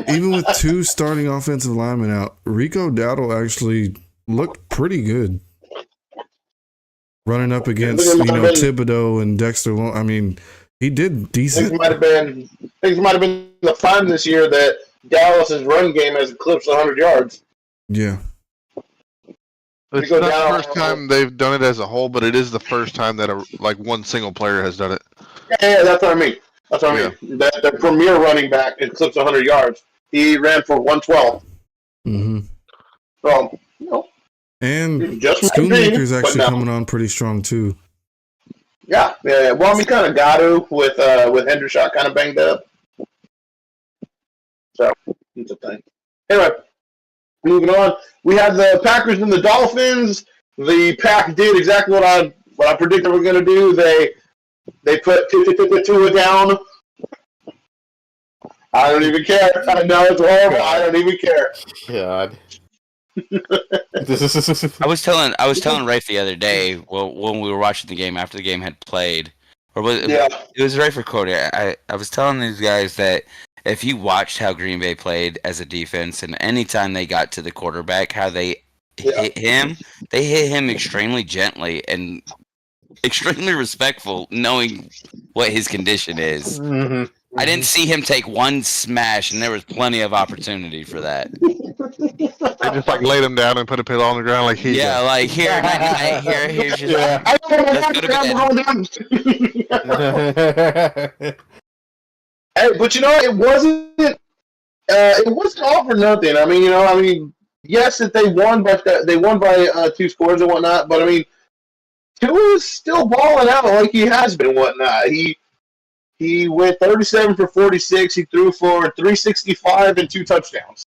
Even with 2 starting offensive linemen out, Rico Dowdle actually looked pretty good. Running up against Thibodeau and Dexter Long. I mean, he did decent. Things might have been the fun this year that Dallas's run game has eclipsed 100 yards. Yeah. It's not the first time they've done it as a whole, but it is the first time that one single player has done it. Yeah, that's what I mean. The premier running back eclipsed 100 yards. He ran for 112. Mm-hmm. So, and Schoonmaker's actually coming on pretty strong too. Yeah. Well, we kind of got to with Hendershot kind of banged up. So it's a thing. Anyway, moving on. We had the Packers and the Dolphins. The Pack did exactly what I predicted we were going to do. They put Tua down. I don't even care. I know it's horrible. God. I don't even care. God. I was telling Rafe the other day, when we were watching the game after the game had played, or it was Rafe recording. I was telling these guys that if you watched how Green Bay played as a defense, and anytime they got to the quarterback, how they hit him extremely gently and extremely respectful, knowing what his condition is. Mm-hmm. I didn't see him take one smash, and there was plenty of opportunity for that. They just laid him down and put a pillow on the ground like he. Yeah, like here's just. Yeah. Let's go to bed. Hey, but it wasn't all for nothing. I mean, yes, that they won by 2 scores and whatnot, but I mean, Tua is still balling out like he has been and whatnot. He went 37 for 46. He threw for 365 and 2 touchdowns.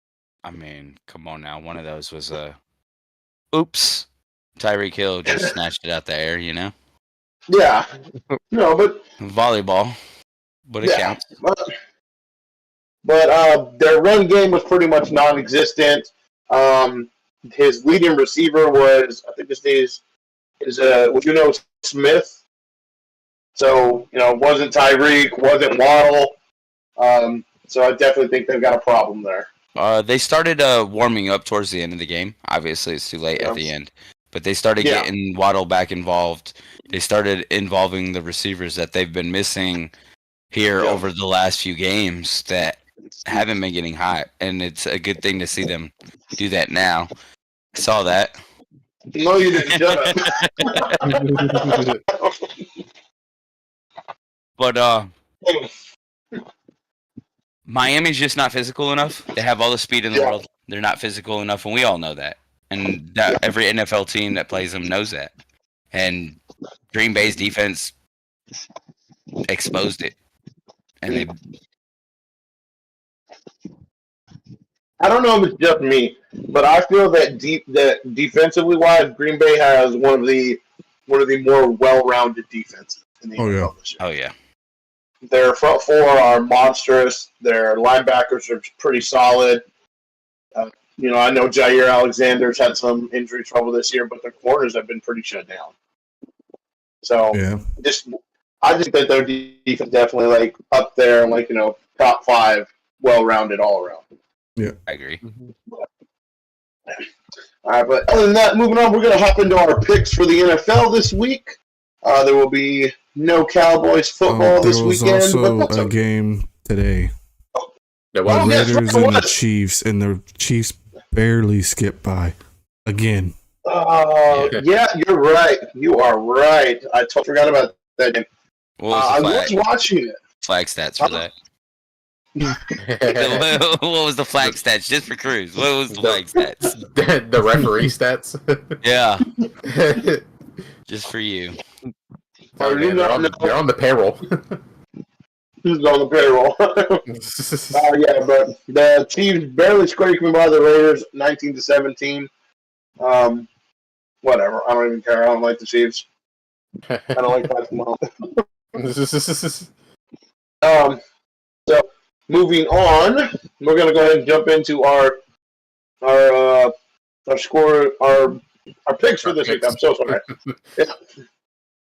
I mean, come on now. One of those was oops. Tyreek Hill just snatched it out the air, Yeah. But volleyball. But it counts. But their run game was pretty much non-existent. His leading receiver was, I think his name is Smith. So, wasn't Tyreek, wasn't Waddle. So I definitely think they've got a problem there. They started warming up towards the end of the game. Obviously, it's too late at the end. But they started getting Waddle back involved. They started involving the receivers that they've been missing here over the last few games that haven't been getting hot. And it's a good thing to see them do that now. I saw that. No, you didn't. Shut up. But Miami's just not physical enough. They have all the speed in the world. They're not physical enough, and we all know that. And every NFL team that plays them knows that. and Green Bay's defense exposed it. And they I don't know if it's just me, but I feel that defensively wise, Green Bay has one of the more well-rounded defenses in the NFL this year. Oh yeah. Their front four are monstrous. Their linebackers are pretty solid. I know Jair Alexander's had some injury trouble this year, but their corners have been pretty shut down. So I just think their defense definitely like up there, like top 5, well-rounded all around. Yeah, I agree. All right, but other than that, moving on, we're going to hop into our picks for the NFL this week. There will be no Cowboys football this weekend. There was also a game today. The Raiders and the Chiefs, and the Chiefs barely skipped by again. Yeah, you're right. You are right. I totally forgot about that game. I was watching it. Flag stats for that. What was the flag stats just for Cruz? What was the flag stats? The referee stats. Yeah, just for you. Oh, man, they're on the payroll. Who's on the payroll? Yeah, but the Chiefs barely scraping by the Raiders, 19-17. Whatever. I don't even care. I don't like the Chiefs. I don't like basketball. So moving on, we're gonna go ahead and jump into our picks for this week. I'm so sorry. Yeah.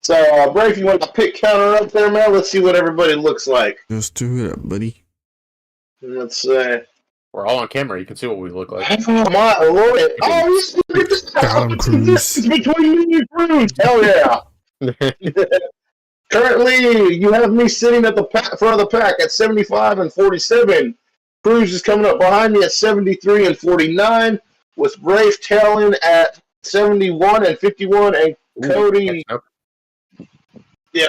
So, Bray, if you want to pick counter up there, man, let's see what everybody looks like. Just do it, buddy. Let's see. We're all on camera. You can see what we look like. Oh, my Lord. Oh, got him, Cruz. It's between me and Cruz. Hell yeah. Currently, you have me sitting at the front of the pack at 75-47. Cruz is coming up behind me at 73-49, with Rafe tailing at 71-51, and Cody. Yeah.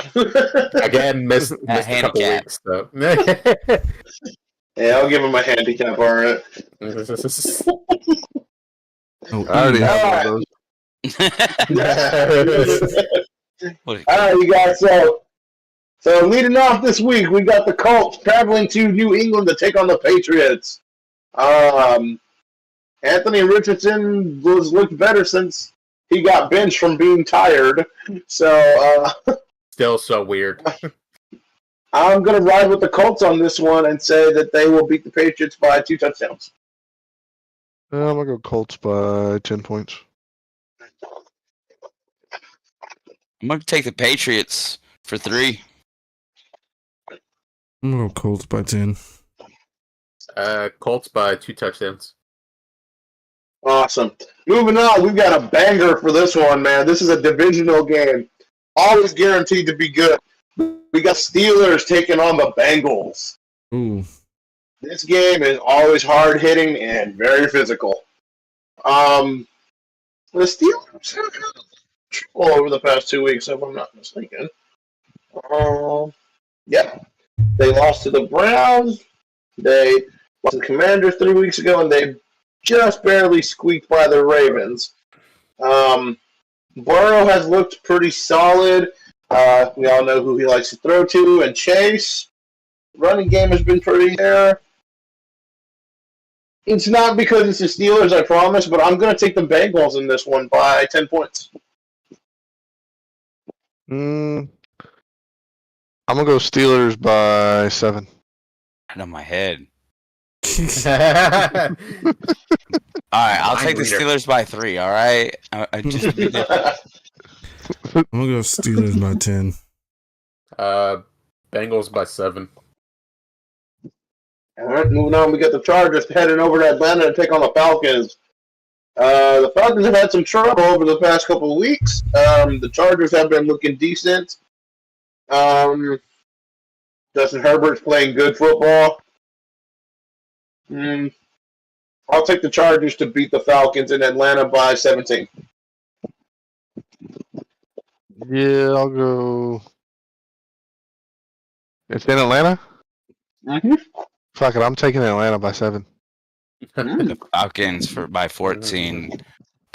Again, missed a couple weeks, though. Yeah, I'll give him a handicap, all right. I already have one of those. All right, you guys. So leading off this week, we got the Colts traveling to New England to take on the Patriots. Anthony Richardson has looked better since he got benched from being tired. So still so weird. I'm going to ride with the Colts on this one and say that they will beat the Patriots by 2 touchdowns. I'm going to go Colts by 10 points. I'm going to take the Patriots for 3. I'm going to go Colts by 10. Colts by 2 touchdowns. Awesome. Moving on, we've got a banger for this one, man. This is a divisional game. Always guaranteed to be good. We got Steelers taking on the Bengals. Ooh. This game is always hard-hitting and very physical. The Steelers have had trouble over the past 2 weeks, if I'm not mistaken. Yeah. They lost to the Browns. They lost to the Commanders 3 weeks ago, and they just barely squeaked by the Ravens. Burrow has looked pretty solid. We all know who he likes to throw to, and Chase. Running game has been pretty there. It's not because it's the Steelers, I promise, but I'm going to take the Bengals in this one by 10 points. I'm going to go Steelers by 7. Out of my head. All right, I'll take the Steelers by 3, all right? I just I'm going to go Steelers by 10. Bengals by 7. All right, moving on, we got the Chargers heading over to Atlanta to take on the Falcons. The Falcons have had some trouble over the past couple of weeks. The Chargers have been looking decent. Justin Herbert's playing good football. I'll take the Chargers to beat the Falcons in Atlanta by 17. Yeah, I'll go. It's in Atlanta? Mm-hmm. Fuck it, I'm taking Atlanta by 7. the Falcons by 14.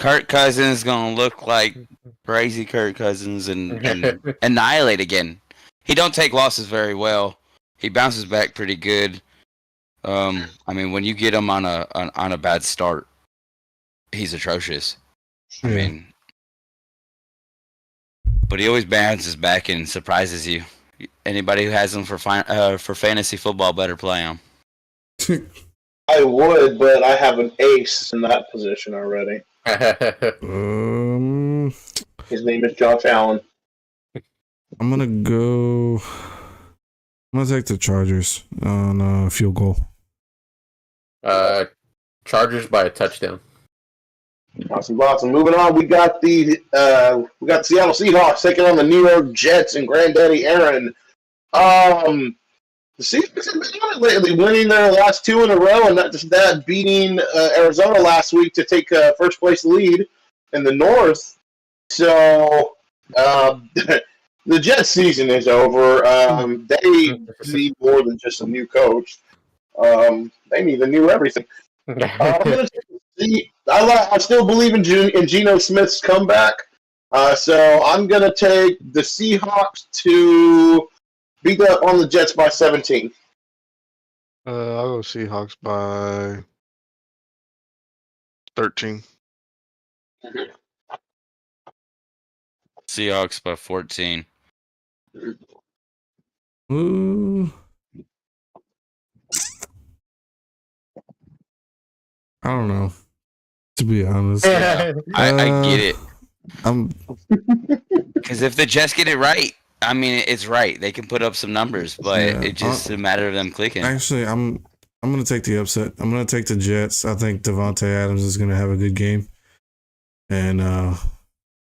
Kirk Cousins is gonna look like crazy Kirk Cousins and annihilate again. He don't take losses very well. He bounces back pretty good. I mean, when you get him on a bad start, he's atrocious. I mean, but he always bounces back and surprises you. Anybody who has him for fantasy football better play him. I would, but I have an ace in that position already. His name is Josh Allen. I'm gonna take the Chargers on field goal. Chargers by a touchdown. Awesome. Moving on, we got the Seattle Seahawks taking on the New York Jets and Granddaddy Aaron. The Seahawks have been on it lately, winning their last 2 in a row, and not just that, beating Arizona last week to take first place lead in the North. So the Jets season is over. They need more than just a new coach. They need a new everything. I still believe in Geno Smith's comeback. So I'm going to take the Seahawks to beat up on the Jets by 17. I'll go Seahawks by 13. Seahawks by 14. Ooh. I don't know. To be honest, I get it. Because if the Jets get it right, I mean, it's right. They can put up some numbers, but it's just a matter of them clicking. Actually, I'm gonna take the upset. I'm gonna take the Jets. I think Devontae Adams is gonna have a good game, and I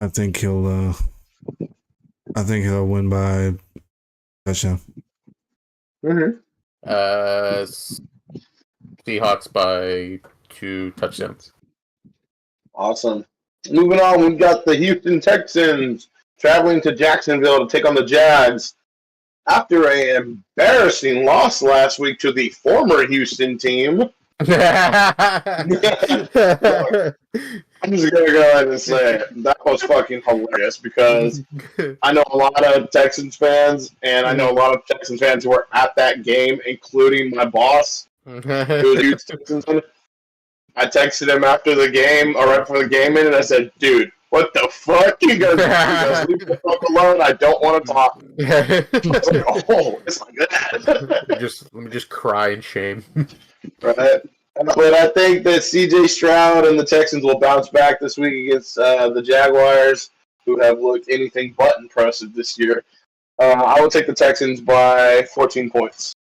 think he'll win by touchdown. Seahawks by 2 touchdowns. Awesome. Moving on, we've got the Houston Texans traveling to Jacksonville to take on the Jags. After an embarrassing loss last week to the former Houston team. I'm just going to go ahead and say it. That was fucking hilarious because I know a lot of Texans fans, and I know a lot of Texans fans who were at that game, including my boss, who was a huge Texans fan. I texted him after the game, or right before the game ended, and I said, dude, what the fuck? He goes, leave the fuck alone. I don't want to talk. I was like, oh, it's like that. Let me just cry in shame. Right. But I think that C.J. Stroud and the Texans will bounce back this week against the Jaguars, who have looked anything but impressive this year. I will take the Texans by 14 points.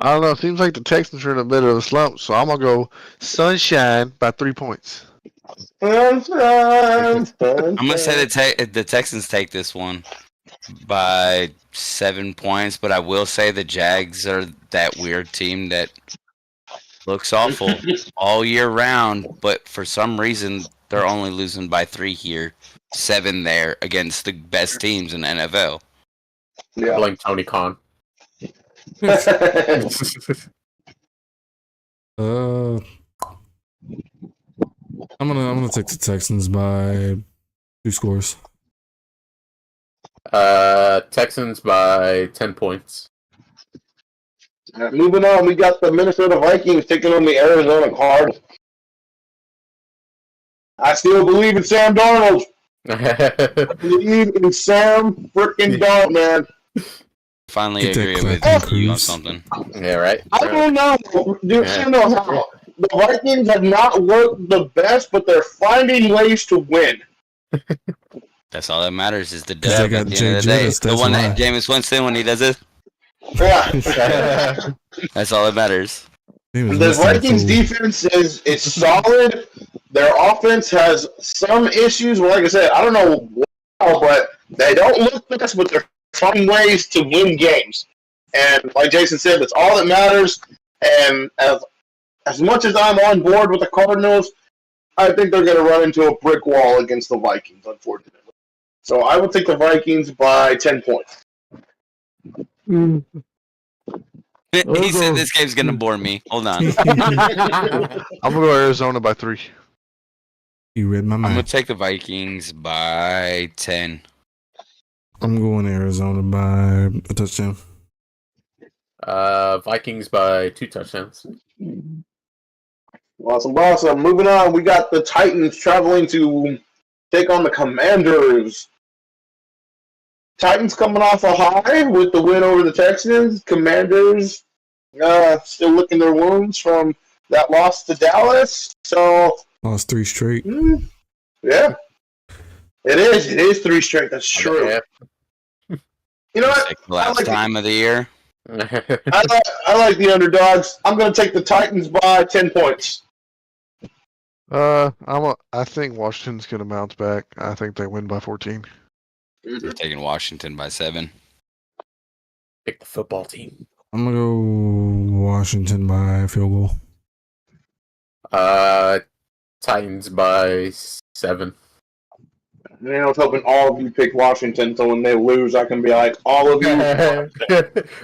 I don't know. It seems like the Texans are in a bit of a slump, so I'm going to go Sunshine by 3 points. I'm going to say the Texans take this one by 7 points, but I will say the Jags are that weird team that looks awful all year round, but for some reason they're only losing by 3 here, 7 there against the best teams in the NFL. Yeah. Blame Tony Khan. I'm gonna take the Texans by 2 scores. Texans by 10 points. Moving on, we got the Minnesota Vikings taking on the Arizona Cardinals. I still believe in Sam Darnold. I believe in Sam freaking Darnold, man. Finally agree with you on something. Yeah, right. I don't know. Dude, I don't know how. The Vikings have not looked the best, but they're finding ways to win. That's all that matters is the dub at the end of the day. Jettis, The one that Jameis Winston when he does it. Yeah. That's all that matters. The Vikings defense is solid. Their offense has some issues. Well, like I said, I don't know how, but they don't look the best, but they're finding ways to win games. And like Jason said, that's all that matters. And as much as I'm on board with the Cardinals, I think they're going to run into a brick wall against the Vikings, unfortunately. So I will take the Vikings by 10 points. He said this game's gonna bore me. Hold on. I'm gonna go Arizona by 3. You read my I'm gonna mind. take the Vikings by 10. I'm going Arizona by a touchdown. Vikings by 2 touchdowns. Awesome. Moving on, we got the Titans traveling to take on the Commanders. Titans coming off a high with the win over the Texans. Commanders still licking their wounds from that loss to Dallas. So Lost 3 straight. yeah, it is. It is 3 straight. That's true. Yeah. You know what? Like the last time of the year. I like the underdogs. I'm going to take the Titans by 10 points. I think Washington's gonna bounce back. I think they win by 14. You're taking Washington by 7. Pick the football team. I'm gonna go Washington by a field goal. Titans by 7. I was hoping all of you picked Washington, so when they lose, I can be like, all of you.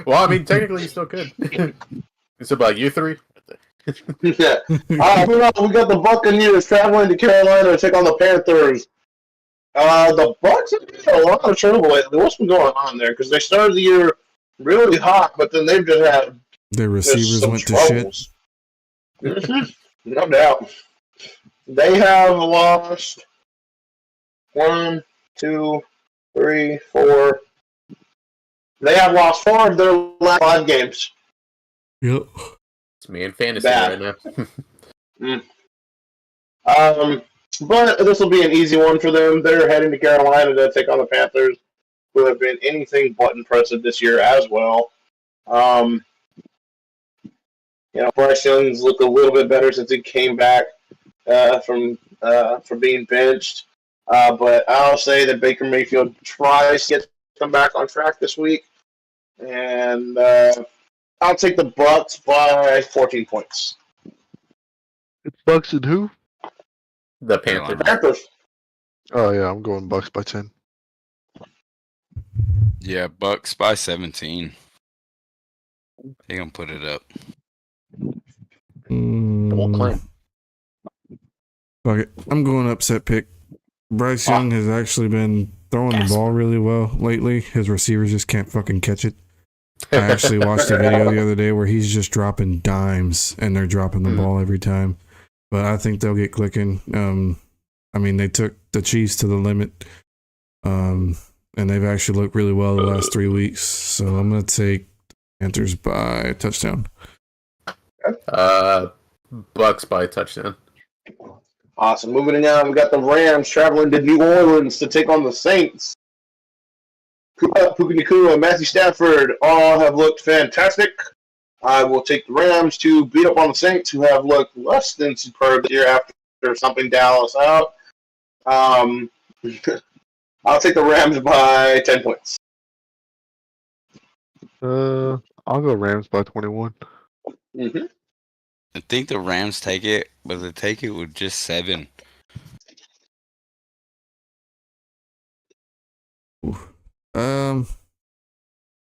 Well, I mean, technically, you still could. It's about you 3. Yeah. We got the Buccaneers traveling to Carolina to take on the Panthers. The Bucs have had a lot of trouble lately. What's been going on there? Because they started the year really hot, but then they've just had their receivers went troubles. To shit. No doubt. They have lost 1, 2, 3, 4. They have lost 4 of their last 5 games. Yep. It's me in fantasy right now. But this will be an easy one for them. They're heading to Carolina to take on the Panthers, who have been anything but impressive this year as well. Bryce Young's looked a little bit better since he came back from being benched. But I'll say that Baker Mayfield tries to get them back on track this week. And I'll take the Bucs by 14 points. It's Bucks and who? The Panthers. Oh yeah, I'm going Bucks by 10. Yeah, Bucks by 17. They're gonna put it up. Fuck it. I'm going upset pick. Bryce Young has actually been throwing the ball really well lately. His receivers just can't fucking catch it. I actually watched a video the other day where he's just dropping dimes and they're dropping the ball every time. But I think they'll get clicking. I mean, they took the Chiefs to the limit. And they've actually looked really well the last 3 weeks. So I'm going to take Panthers by a touchdown. Bucks by a touchdown. Awesome. Moving on, we got the Rams traveling to New Orleans to take on the Saints. Puka Nacua and Matthew Stafford all have looked fantastic. I will take the Rams to beat up on the Saints, who have looked less than superb this year after something Dallas out. I'll take the Rams by 10 points. I'll go Rams by 21. Mm-hmm. I think the Rams take it, but they take it with just 7.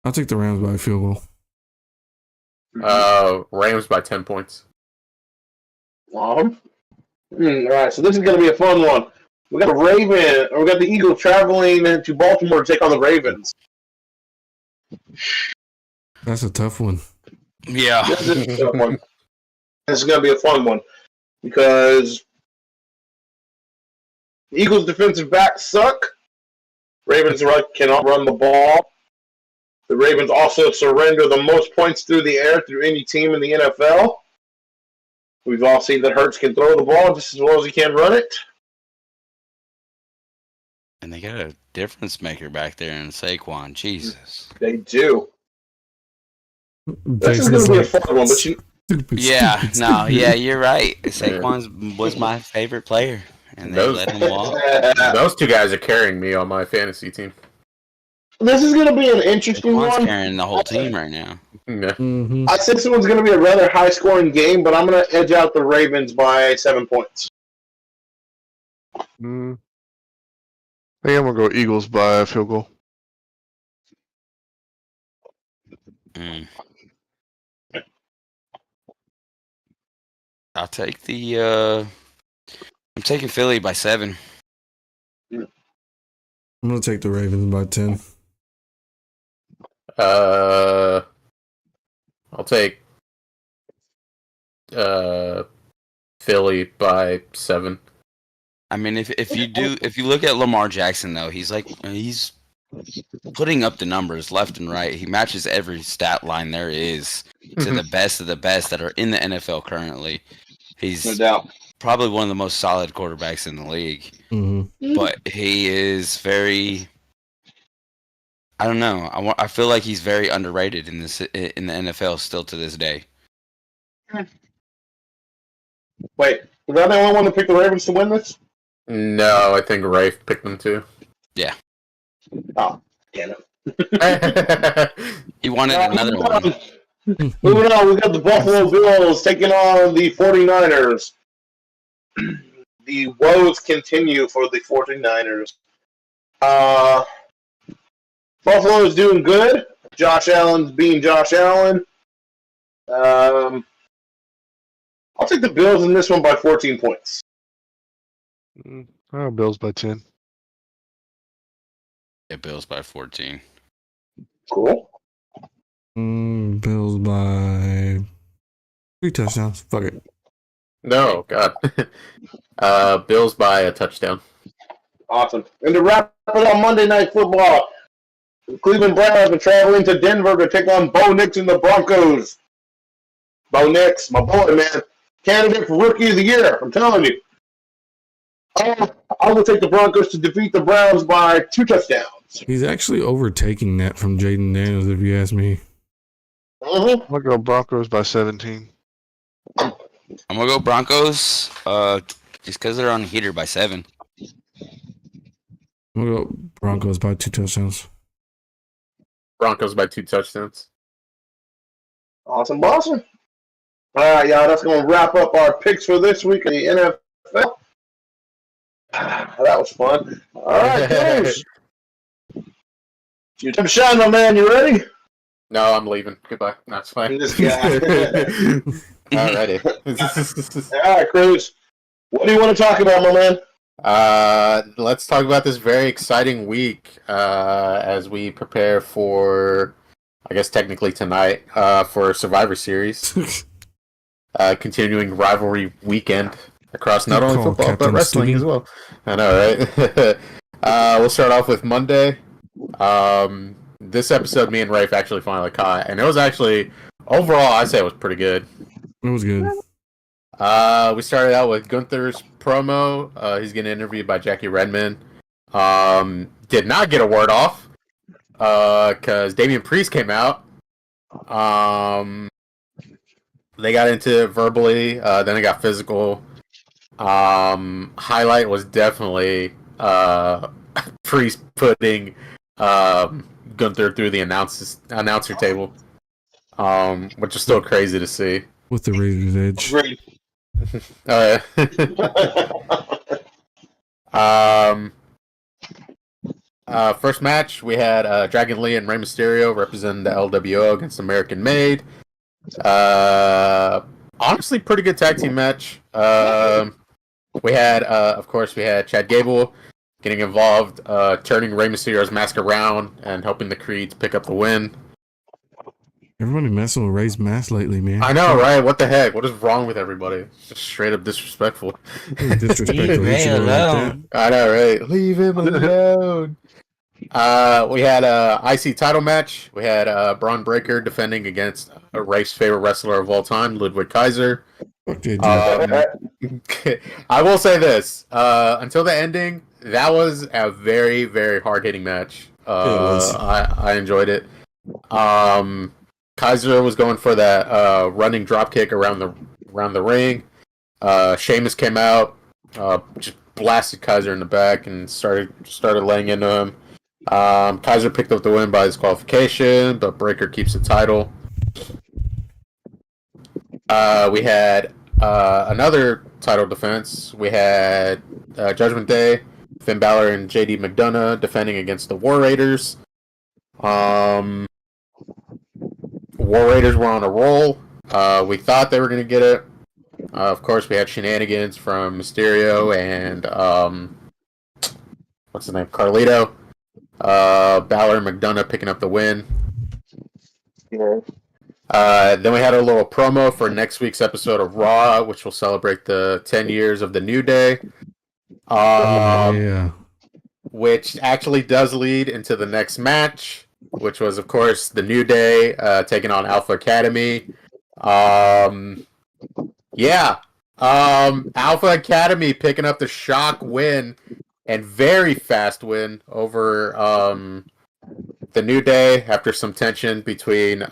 I'll take the Rams by a field goal. Rams by 10 points. All right, so this is going to be a fun one. We got the Eagles traveling to Baltimore to take on the Ravens. That's a tough one. Yeah. This is a tough one. This is going to be a fun one because the Eagles' defensive backs suck. Ravens cannot run the ball. The Ravens also surrender the most points through the air through any team in the NFL. We've all seen that Hurts can throw the ball just as well as he can run it. And they got a difference maker back there in Saquon. Jesus. They do. This is going to be a fun one, but you're right. Saquon was my favorite player, and they let him walk. Those 2 guys are carrying me on my fantasy team. This is going to be an interesting one. Carrying the whole team right now. Yeah. Mm-hmm. I think this one's going to be a rather high-scoring game, but I'm going to edge out the Ravens by 7 points. I think I'm going to go Eagles by a field goal. I'll take the. I'm taking Philly by 7. I'm gonna take the Ravens by 10. I'll take Philly by 7. I mean, if you look at Lamar Jackson though, he's putting up the numbers left and right. He matches every stat line there is to the best of the best that are in the NFL currently. He's No doubt. probably one of the most solid quarterbacks in the league. Mm-hmm. But he is very. I don't know. I feel like he's very underrated in the NFL still to this day. Wait, was that the only one to pick the Ravens to win this? No, I think Rafe picked them too. Yeah. Oh, damn it. He wanted another one. Moving on, we got the Buffalo Bills taking on the 49ers. The woes continue for the 49ers. Buffalo is doing good. Josh Allen's being Josh Allen. I'll take the Bills in this one by 14 points. Oh, Bills by 10. Yeah, Bills by 14. Cool. Bills by 3 touchdowns. Fuck it. No, God. Bills by a touchdown. Awesome. And to wrap it up, Monday Night Football, the Cleveland Browns are traveling to Denver to take on Bo Nix and the Broncos. Bo Nix, my boy, man. Candidate for Rookie of the Year, I'm telling you. I will take the Broncos to defeat the Browns by 2 touchdowns. He's actually overtaking that from Jaden Daniels, if you ask me. Mm-hmm. I'm going to go Broncos by 17. I'm going to go Broncos just because they're on heater by 7. I'm going to go Broncos by 2 touchdowns. Broncos by 2 touchdowns. Awesome. All right, y'all, that's going to wrap up our picks for this week in the NFL. That was fun. All right, Coach. You time to shine, my man. You ready? No, I'm leaving. Goodbye. That's fine. This guy. Alrighty. All right, Cruz. What do you want to talk about, my man? Let's talk about this very exciting week as we prepare for, I guess technically tonight, for Survivor Series. Continuing rivalry weekend across not only football Captain but wrestling Stewie. as well. I know, right? We'll start off with Monday. This episode, me and Rafe actually finally caught, and it was actually overall, I'd say it was pretty good. It was good. We started out with Gunther's promo. He's getting interviewed by Jackie Redmond. Did not get a word off because Damian Priest came out. They got into it verbally. Then it got physical. Highlight was definitely Priest putting Gunther through the announcer table, which is still crazy to see. With the razor's edge. Great. First match, we had Dragon Lee and Rey Mysterio representing the LWO against American Made. Honestly, pretty good tag team match. We had, of course, Chad Gable getting involved, turning Rey Mysterio's mask around and helping the Creeds pick up the win. Everybody messing with Ray's mask lately, man. I know, right? What the heck? What is wrong with everybody? It's just straight up disrespectful. Disrespectful. Leave Ray alone. I know, right? Leave him alone. We had a IC title match. We had Braun Breaker defending against Ray's favorite wrestler of all time, Ludwig Kaiser. I will say this: until the ending, that was a very, very hard-hitting match. I enjoyed it. Kaiser was going for that running dropkick around the ring. Sheamus came out, just blasted Kaiser in the back and started laying into him. Kaiser picked up the win by disqualification, but Breaker keeps the title. We had another title defense. We had Judgment Day, Finn Balor and JD McDonough defending against the War Raiders. War Raiders were on a roll. We thought they were going to get it. Of course, we had shenanigans from Mysterio and what's his name, Carlito. Balor and McDonough picking up the win. Yeah. Then we had a little promo for next week's episode of Raw, which will celebrate the 10 years of the New Day. Yeah. Which actually does lead into the next match, which was, of course, the New Day taking on Alpha Academy. Alpha Academy picking up the shock win and very fast win over the New Day after some tension between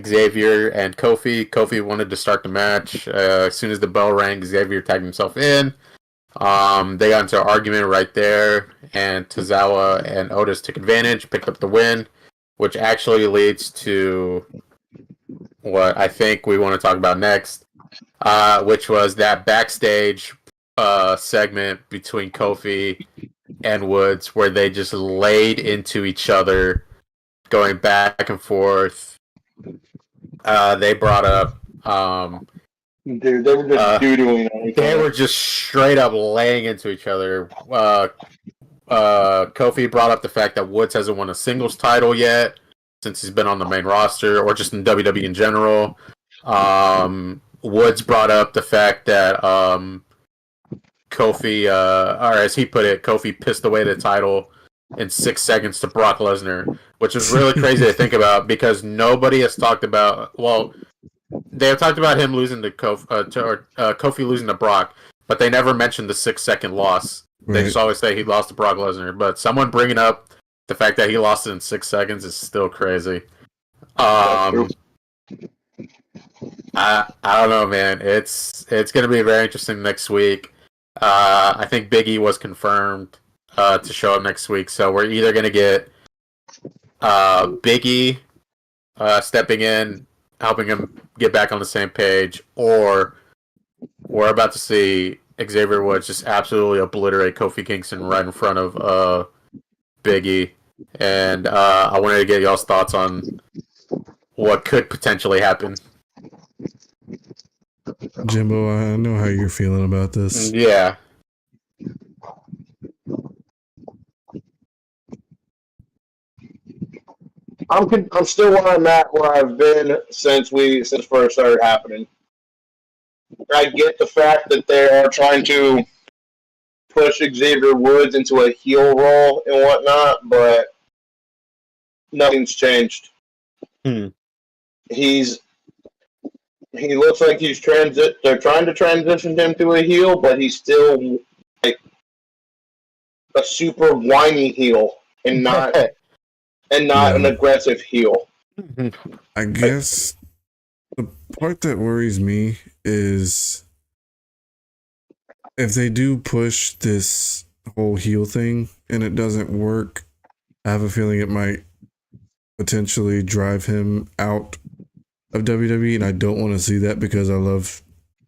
Xavier and Kofi. Kofi wanted to start the match. As soon as the bell rang, Xavier tagged himself in. They got into an argument right there, and Tozawa and Otis took advantage, picked up the win, which actually leads to what I think we want to talk about next, which was that backstage segment between Kofi and Woods where they just laid into each other, going back and forth. They brought up dude, they were just doodling on each they other. were just straight up laying into each other. Kofi brought up the fact that Woods hasn't won a singles title yet since he's been on the main roster, or just in WWE in general. Woods brought up the fact that Kofi, or as he put it, Kofi pissed away the title in 6 seconds to Brock Lesnar, which is really crazy to think about because nobody has talked about. Well, they have talked about him losing to Kofi losing to Brock, but they never mentioned the 6-second loss. Right. They just always say he lost to Brock Lesnar, but someone bringing up the fact that he lost it in 6 seconds is still crazy. I don't know, man. It's going to be very interesting next week. I think Big E was confirmed to show up next week, so we're either going to get Big E stepping in, helping him get back on the same page, or we're about to see Xavier Woods just absolutely obliterate Kofi Kingston right in front of Big E. And I wanted to get y'all's thoughts on what could potentially happen. Jimbo, I know how you're feeling about this. Yeah. I'm still where I'm at, where I've been since first started happening. I get the fact that they are trying to push Xavier Woods into a heel role and whatnot, but nothing's changed. He looks like he's they're trying to transition him to a heel, but he's still like a super whiny heel and not an aggressive heel. I guess the part that worries me is if they do push this whole heel thing and it doesn't work, I have a feeling it might potentially drive him out of WWE, and I don't want to see that because I love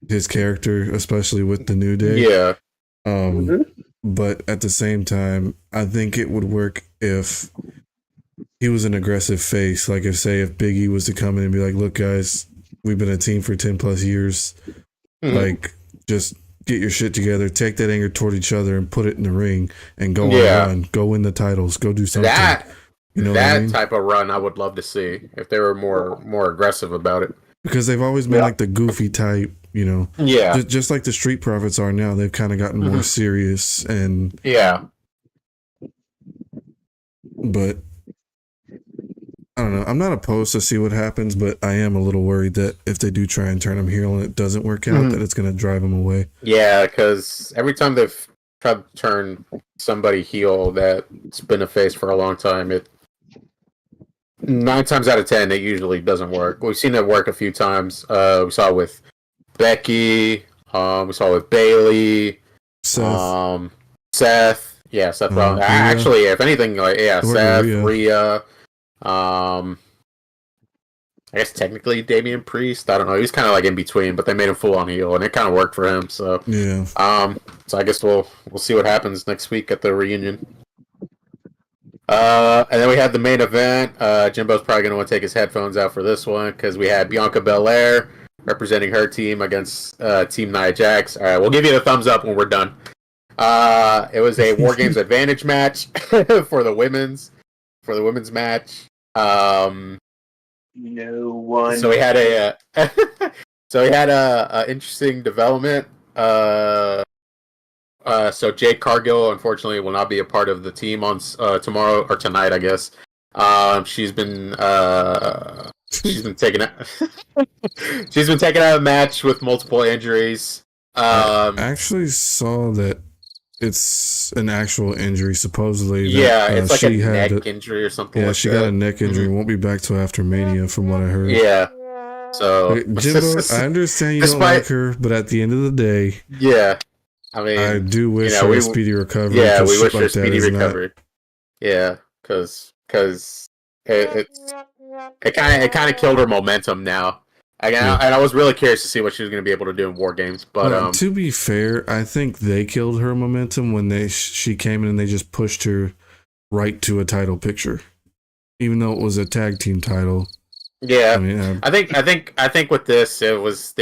his character, especially with the New Day. Yeah. But at the same time, I think it would work if he was an aggressive face. Like if Big E was to come in and be like, look guys, we've been a team for 10 plus years. Like just get your shit together, take that anger toward each other and put it in the ring and go on, go win the titles, go do something. That type of run I would love to see if they were more aggressive about it. Because they've always been like the goofy type, Yeah. Just like the Street Profits are now. They've kind of gotten more serious and but I don't know. I'm not opposed to see what happens, but I am a little worried that if they do try and turn him heel and it doesn't work out, that it's going to drive him away. Yeah, because every time they've tried to turn somebody heel that's been a face for a long time, 9 times out of 10, it usually doesn't work. We've seen it work a few times. We saw it with Becky. We saw it with Bailey. Seth. Seth. Yeah, Seth Rollins. Actually, if anything, Seth, Rhea. I guess technically Damian Priest. I don't know. He was kind of like in between, but they made him full on heel, and it kind of worked for him. So yeah. So I guess we'll see what happens next week at the reunion. And then we had the main event. Jimbo's probably going to want to take his headphones out for this one because we had Bianca Belair representing her team against Team Nia Jax. All right, we'll give you the thumbs up when we're done. It was a War Games Advantage match for the women's match. No one. So we had a interesting development. So Jade Cargill, unfortunately, will not be a part of the team on tomorrow or tonight, I guess. She's been taken out. She's been taken out of the match with multiple injuries. I actually saw that it's an actual injury, supposedly. Yeah, it's like a neck injury or something. Yeah, like she that. got a neck injury. Won't be back till after Mania, from what I heard. Yeah. So, okay, Jimbo, I understand you don't like her, but at the end of the day, yeah, I mean, I do wish her a speedy recovery. Yeah, we wish her a speedy recovery. Yeah, because it kind of killed her momentum now. And I was really curious to see what she was going to be able to do in War Games. But to be fair, I think they killed her momentum when she came in and they just pushed her right to a title picture, even though it was a tag team title. Yeah, I mean, I think with this, they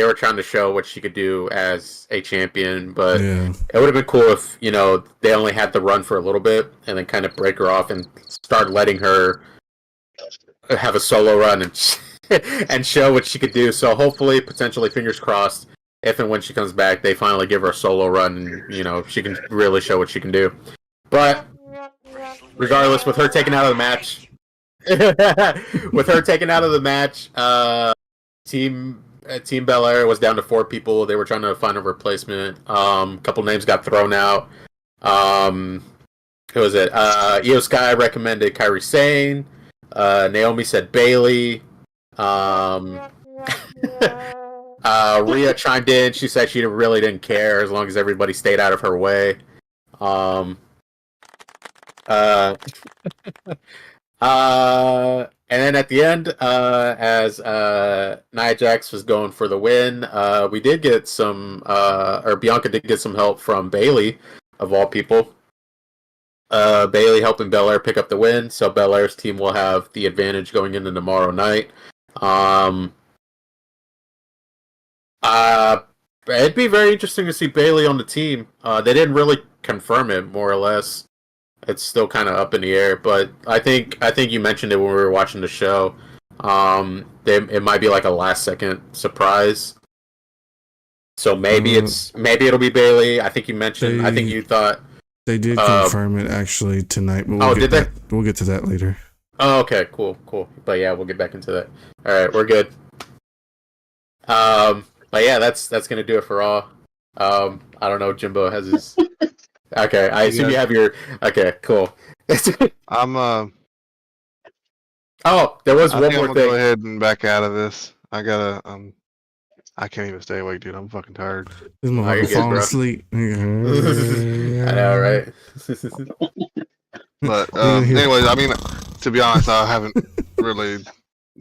were trying to show what she could do as a champion, but it would have been cool if they only had to run for a little bit and then kind of break her off and start letting her have a solo run and show what she could do. So hopefully, potentially, fingers crossed, if and when she comes back, they finally give her a solo run and she can really show what she can do. But regardless, with her taken out of the match. With her taken out of the match, Team Belair was down to 4 people. They were trying to find a replacement. A couple names got thrown out. Who was it? Io Sky recommended Kairi Sane. Naomi said Bailey. Rhea chimed in. She said she really didn't care as long as everybody stayed out of her way. And then at the end, as Nia Jax was going for the win, we did get or Bianca did get some help from Bailey, of all people. Bailey helping Belair pick up the win, so Belair's team will have the advantage going into tomorrow night. It'd be very interesting to see Bailey on the team. They didn't really confirm it, more or less. It's still kind of up in the air, but I think you mentioned it when we were watching the show. It might be like a last second surprise. So maybe it'll be Bailey. I think you mentioned. I think you thought they did confirm it actually tonight. But did they? We'll get to that later. Oh, okay, cool. But yeah, we'll get back into that. All right, we're good. But yeah, that's gonna do it for Raw. I don't know. Jimbo has his. Okay, I assume you have your. Okay, cool. I'm Oh, there was one more thing. Go ahead and back out of this. I gotta. I can't even stay awake, dude. I'm fucking tired. This motherfucker falling asleep. I know, right? But anyways, I mean, to be honest, I haven't really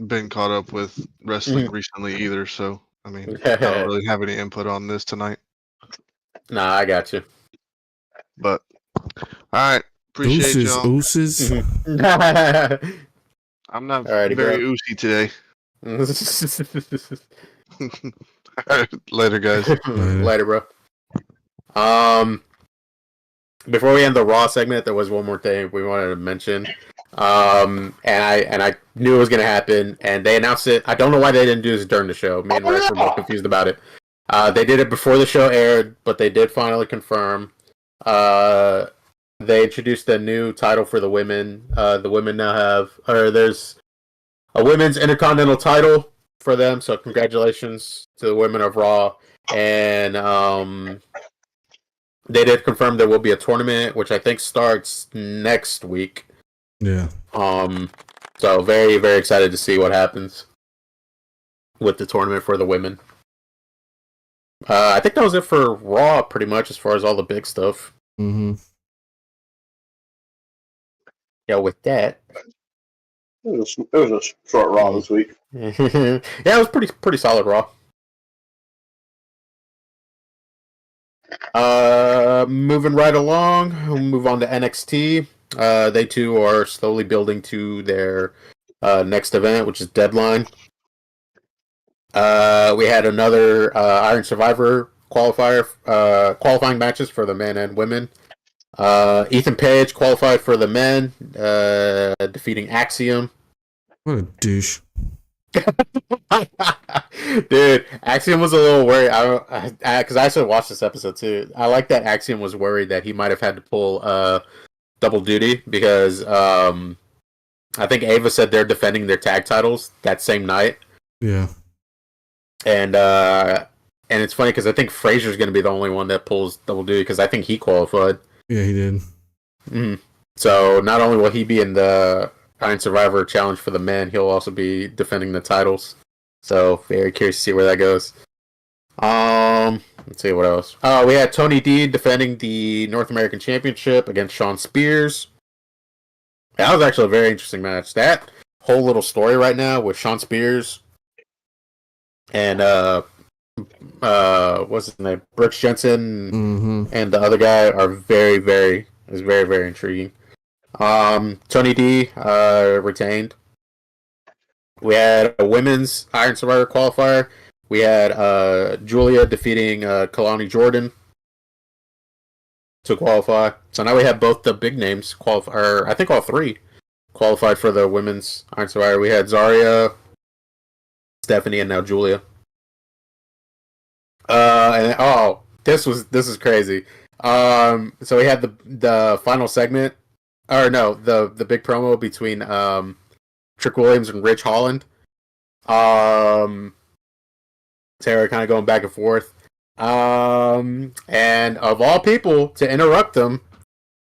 been caught up with wrestling recently either. So I mean, I don't really have any input on this tonight. Nah, I got you. But all right, appreciate y'all. Ooses. I'm not very oosy today. All right, later, guys. Later, bro. Before we end the Raw segment, there was one more thing we wanted to mention. And I knew it was gonna happen, and they announced it. I don't know why they didn't do this during the show. Me and Rex were both confused about it. They did it before the show aired, but they did finally confirm. They introduced a new title for the women. The women now have, there's a women's Intercontinental title for them. So congratulations to the women of Raw. And they did confirm there will be a tournament, which I think starts next week. Yeah. So very, very excited to see what happens with the tournament for the women. I think that was it for Raw, pretty much, as far as all the big stuff. Mm-hmm. Yeah, with that, it was a short Raw this week. Yeah, it was pretty solid Raw. Moving right along, we'll move on to NXT. They too are slowly building to their next event, which is Deadline. We had another Iron Survivor qualifying matches for the men and women. Ethan Page qualified for the men, defeating Axiom. What a douche. Dude, Axiom was a little worried. Because I actually watched this episode too. I like that Axiom was worried that he might have had to pull double duty because I think Ava said they're defending their tag titles that same night. Yeah. And it's funny because I think Fraser's going to be the only one that pulls double duty because I think he qualified. Yeah, he did. Mm-hmm. So not only will he be in the Iron Survivor Challenge for the men, he'll also be defending the titles. So very curious to see where that goes. Let's see what else. We had Tony D defending the North American Championship against Sean Spears. That was actually a very interesting match. That whole little story right now with Sean Spears and what's his name, Brooks Jensen, and the other guy are very, very intriguing. Tony D retained. We had a women's Iron Survivor qualifier. We had Julia defeating Kalani Jordan to qualify. So now we have both the big names qualify. Or I think all three qualified for the women's Iron Survivor. We had Zarya, Stephanie, and now Julia. This is crazy. So we had the final segment, or no, the big promo between Trick Williams and Rich Holland. Sarah kind of going back and forth. And of all people to interrupt them,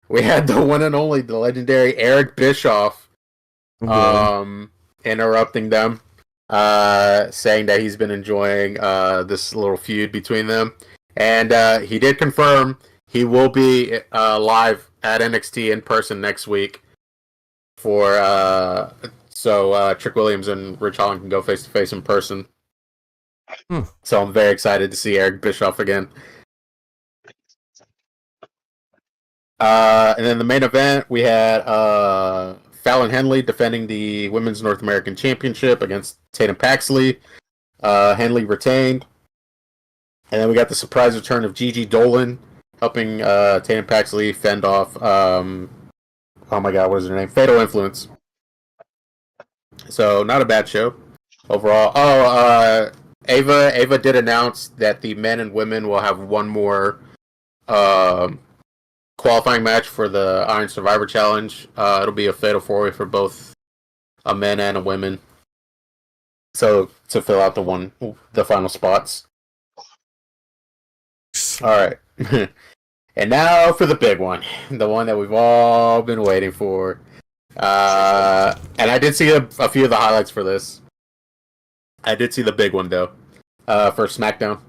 we had the one and only, the legendary Eric Bischoff, interrupting them, saying that he's been enjoying this little feud between them. And he did confirm he will be live at NXT in person next week for so Trick Williams and Rich Holland can go face to face in person. So I'm very excited to see Eric Bischoff again. And then the main event, we had Fallon Henley defending the Women's North American Championship against Tatum Paxley. Henley retained. And then we got the surprise return of Gigi Dolan helping Tatum Paxley fend off, oh my god, what is her name? Fatal Influence. So, not a bad show overall. Ava did announce that the men and women will have one more qualifying match for the Iron Survivor Challenge. It'll be a fatal four-way for both a men and a women. So to fill out the final spots. All right, and now for the big one, the one that we've all been waiting for. And I did see a few of the highlights for this. I did see the big one though. For SmackDown.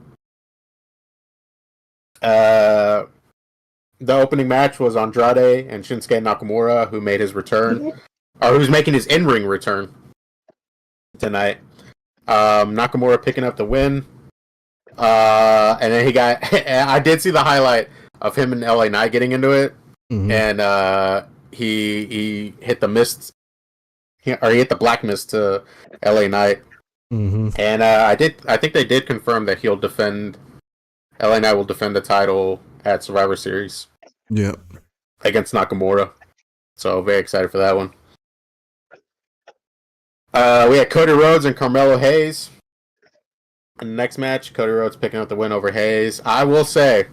The opening match was Andrade and Shinsuke Nakamura, who made his return, or who's making his in-ring return tonight. Nakamura picking up the win. And then he got. I did see the highlight of him and LA Knight getting into it, and he hit the mist, or he hit the black mist to LA Knight. And I think they did confirm that he'll defend. LA Knight will defend the title at Survivor Series. Yep. Against Nakamura. So very excited for that one. We had Cody Rhodes and Carmelo Hayes. In the next match, Cody Rhodes picking up the win over Hayes. I will say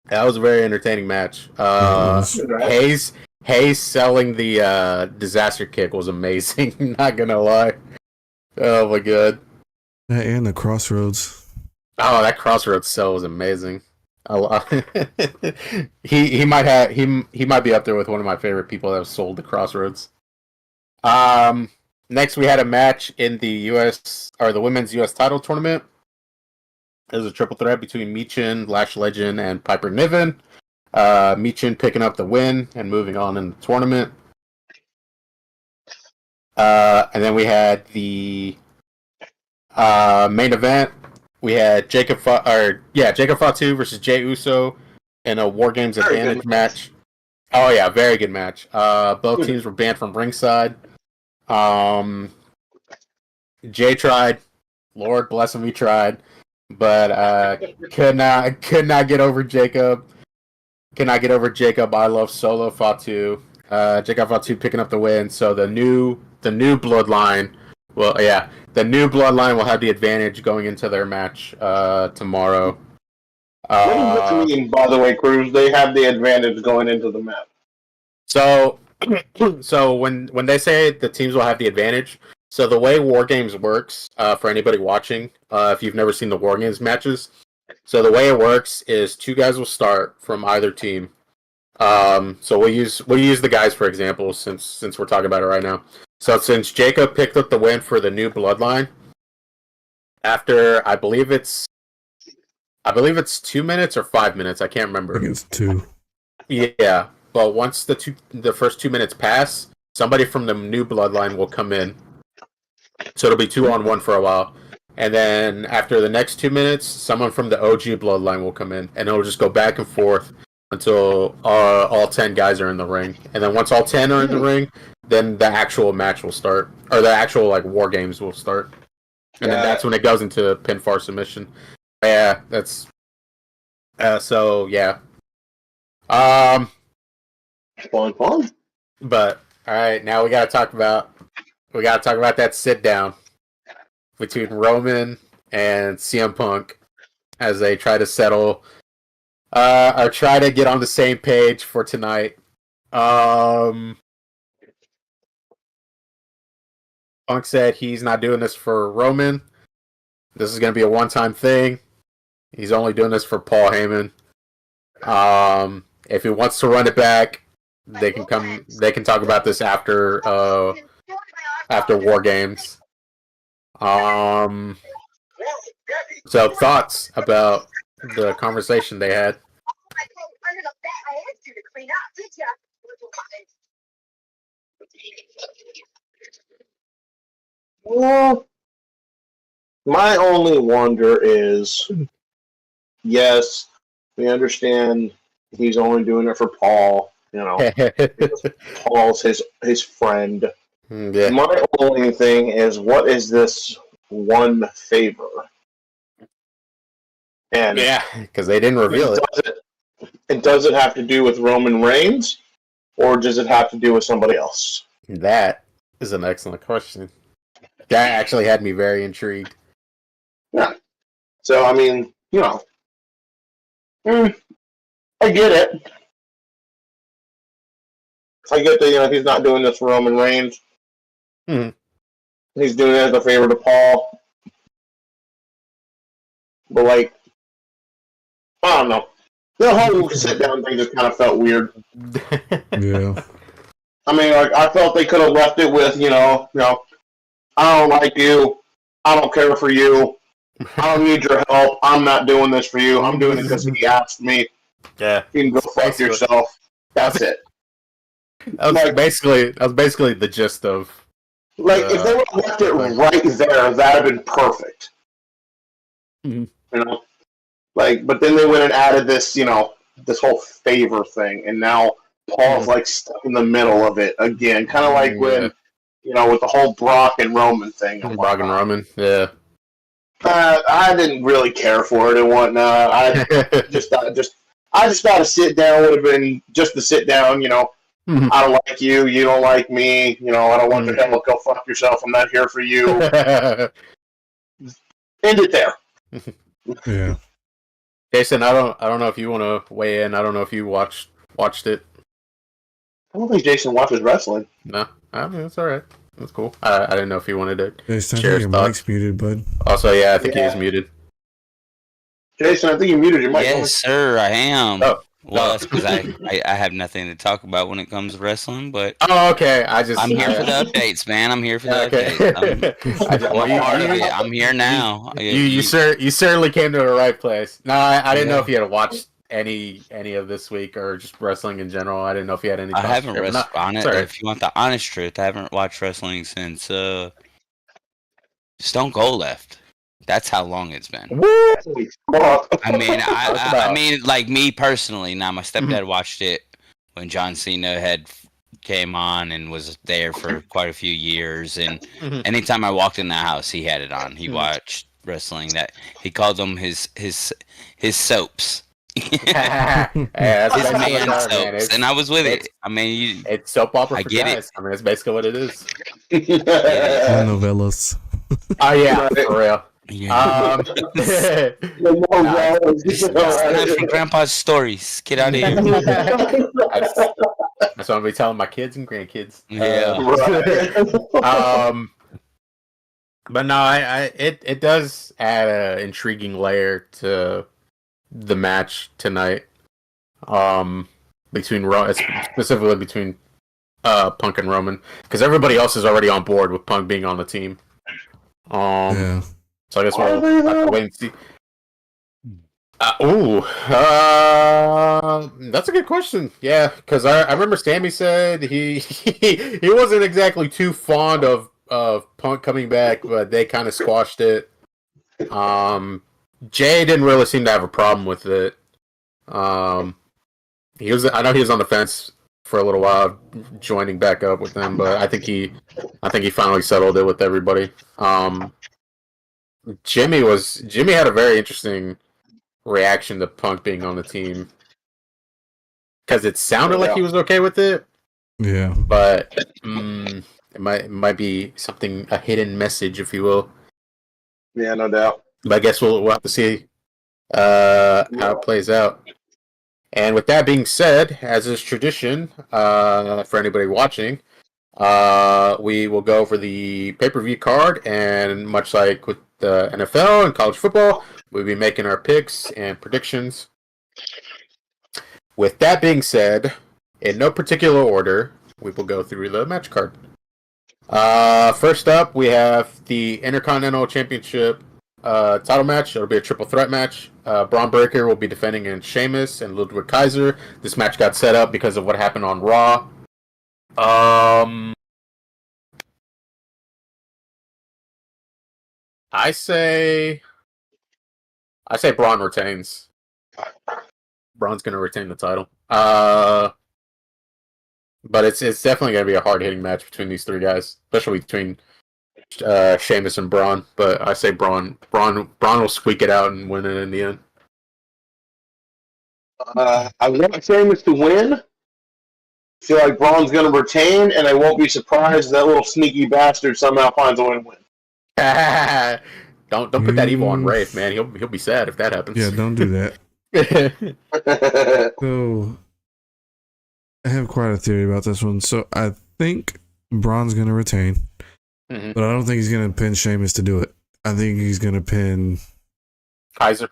that was a very entertaining match. Hayes selling the disaster kick was amazing. Not gonna lie. Oh my god. That and the Crossroads. Oh, that Crossroads sell was amazing. He might be up there with one of my favorite people that have sold the Crossroads. Next we had a match in the US, or the women's US title tournament. It was a triple threat between Michin, Lash Legend, and Piper Niven. Michin picking up the win and moving on in the tournament. And then we had the main event. We had Jacob Fatu versus Jey Uso in a War Games Advantage match. Oh yeah, very good match. Both teams were banned from ringside. Jay tried. Lord bless him, we tried, but could not get over Jacob. Could not get over Jacob. I love Solo Fatu. Jacob Fatu picking up the win. So the new bloodline. Well, yeah, the new bloodline will have the advantage going into their match tomorrow. What does this mean, by the way, Cruz? They have the advantage going into the match. So when they say the teams will have the advantage, so the way War Games works, for anybody watching, if you've never seen the War Games matches, so the way it works is 2 guys will start from either team. So we'll use the guys for example, since we're talking about it right now. So since Jacob picked up the win for the new bloodline, after I believe it's 2 minutes or 5 minutes, I can't remember. I think it's 2. Yeah, but once the first 2 minutes pass, somebody from the new bloodline will come in. So it'll be 2-on-1 for a while. And then after the next 2 minutes, someone from the OG bloodline will come in. And it'll just go back and forth until all 10 guys are in the ring. And then once all 10 are in the ring, then the actual match will start. Or the actual War Games will start. And then that's when it goes into pinfall submission. Yeah, that's... so, yeah. Fun. But, alright, now we gotta talk about that sit-down between Roman and CM Punk as they try to settle or try to get on the same page for tonight. Punk said he's not doing this for Roman. This is going to be a one-time thing. He's only doing this for Paul Heyman. If he wants to run it back, they can talk about this after War Games. So thoughts about the conversation they had? Well, my only wonder is, yes, we understand he's only doing it for Paul. Paul's his friend. Yeah. My only thing is, what is this one favor? And yeah, because they didn't reveal it. Does it have to do with Roman Reigns, or does it have to do with somebody else? That is an excellent question. That actually had me very intrigued. Yeah. So, I mean, I get it. I get that, he's not doing this for Roman Reigns. Mm-hmm. He's doing it as a favor to Paul. But, I don't know. The whole sit-down thing just kind of felt weird. Yeah. I mean, I felt they could have left it with, I don't like you. I don't care for you. I don't need your help. I'm not doing this for you. I'm doing it because he asked me. Yeah. You can go fuck yourself. That's it. That was basically the gist of. If they would have left it right there, that would have been perfect. Mm-hmm. But then they went and added this, this whole favor thing, and now Paul's stuck in the middle of it again, kind of like when, with the whole Brock and Roman thing. Brock and Roman, yeah. I didn't really care for it and whatnot. I just thought a sit down would have been just the sit down. Mm-hmm. I don't like you. You don't like me. I don't want your help. Go fuck yourself. I'm not here for you. End it there. Yeah. Jason, I don't know if you want to weigh in. I don't know if you watched it. I don't think Jason watches wrestling. No, I mean, it's all right. That's cool. I didn't know if you wanted to Jason, share his your thoughts. mic's muted, bud. Also, yeah, I think he is muted. Jason, I think you muted your mic. Yes, sir, I am. Oh. Well, that's because I have nothing to talk about when it comes to wrestling, but okay. I'm here for the updates, man. I'm here for the updates. I'm part of it. I'm here now. You certainly came to the right place. No, I didn't know if you had watched any of this week or just wrestling in general. I didn't know if you had any. I haven't if you want the honest truth, I haven't watched wrestling since Stone Cold left. That's how long it's been. I mean, like me personally. Now, my stepdad watched it when John Cena had came on and was there for quite a few years. And anytime I walked in that house, he had it on. He watched wrestling. That he called them his soaps. Yeah, that's His exactly man what it is, soaps, and I was with it. I mean, it's soap opera I for get guys. it. I mean, that's basically what it is. Novellas. Oh yeah, for real. Yeah. That's from Grandpa's stories. Get out of here. That's what I'll be telling my kids and grandkids. Yeah. But no, it does add an intriguing layer to the match tonight. Specifically between Punk and Roman, because everybody else is already on board with Punk being on the team. Yeah. So I guess we'll have to wait and see. That's a good question. Yeah, because I remember Sammy said he wasn't exactly too fond of Punk coming back, but they kind of squashed it. Jay didn't really seem to have a problem with it. I know he was on the fence for a little while, joining back up with them, but I think he finally settled it with everybody. Jimmy had a very interesting reaction to Punk being on the team, because it sounded like he was okay with it. Yeah, but it might be something, a hidden message, if you will. Yeah, no doubt. But I guess we'll have to see how it plays out. And with that being said, as is tradition, for anybody watching, we will go over the pay-per-view card, and much like with the NFL and college football, we'll be making our picks and predictions. With that being said, in no particular order, we will go through the match card. First up, we have the Intercontinental Championship title match. It'll be a triple threat match. Braun Breaker will be defending against Sheamus and Ludwig Kaiser. This match got set up because of what happened on Raw. I say Braun retains. Braun's going to retain the title. But it's definitely going to be a hard-hitting match between these three guys, especially between Sheamus and Braun. But I say Braun will squeak it out and win it in the end. I want Sheamus to win. I feel like Braun's going to retain, and I won't be surprised if that little sneaky bastard somehow finds a way to win. Don't put that evil on Rafe, man. He'll be sad if that happens. Yeah, don't do that. So I have quite a theory about this one. So I think Braun's going to retain, but I don't think he's going to pin Sheamus to do it. I think he's going to pin Kaiser,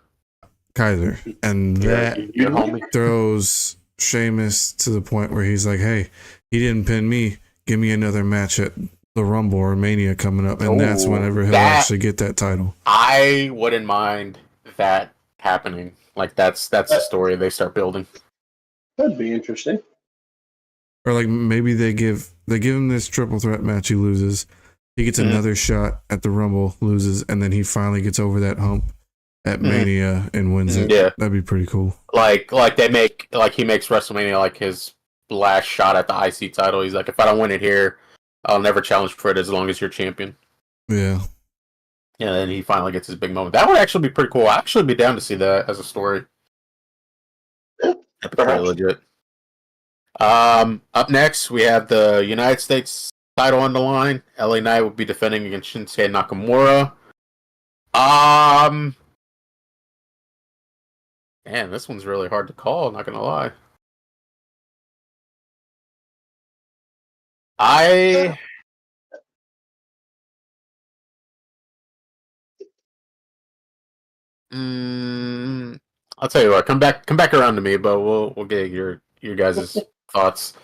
and that throws Sheamus to the point where he's like, "Hey, he didn't pin me. Give me another match at the Rumble or Mania coming up," and that's whenever he'll actually get that title. I wouldn't mind that happening. Like that's the story they start building. That'd be interesting. Or like maybe they give him this triple threat match, he loses. He gets another shot at the Rumble, loses, and then he finally gets over that hump at Mania and wins it. Yeah, that'd be pretty cool. Like he makes WrestleMania like his last shot at the IC title. He's like, if I don't win it here, I'll never challenge for it as long as you're champion. Yeah. Yeah, and then he finally gets his big moment. That would actually be pretty cool. I'd actually be down to see that as a story. That'd be pretty legit. Up next, we have the United States title on the line. LA Knight will be defending against Shinsuke Nakamura. Man, this one's really hard to call, not gonna lie. I'll tell you what, come back around to me, but we'll get your guys' thoughts.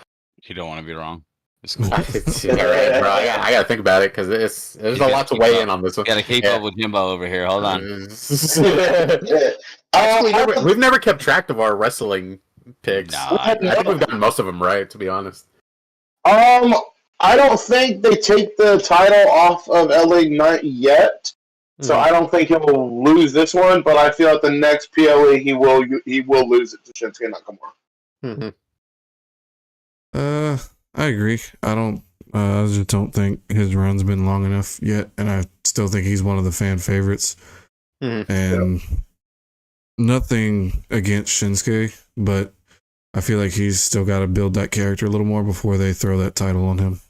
You don't want to be wrong. It's cool. All right, bro. I gotta think about it because there's a lot to weigh in on this one. Gotta keep up with Jimbo over here. Hold on. Actually, we've never kept track of our wrestling picks. Nah, I think we've gotten most of them right, to be honest. I don't think they take the title off of LA Knight yet, so I don't think he'll lose this one. But I feel like the next PLE he will lose it to Shinsuke Nakamura. I agree. I just don't think his run's been long enough yet, and I still think he's one of the fan favorites. Mm-hmm. And nothing against Shinsuke, but I feel like he's still got to build that character a little more before they throw that title on him.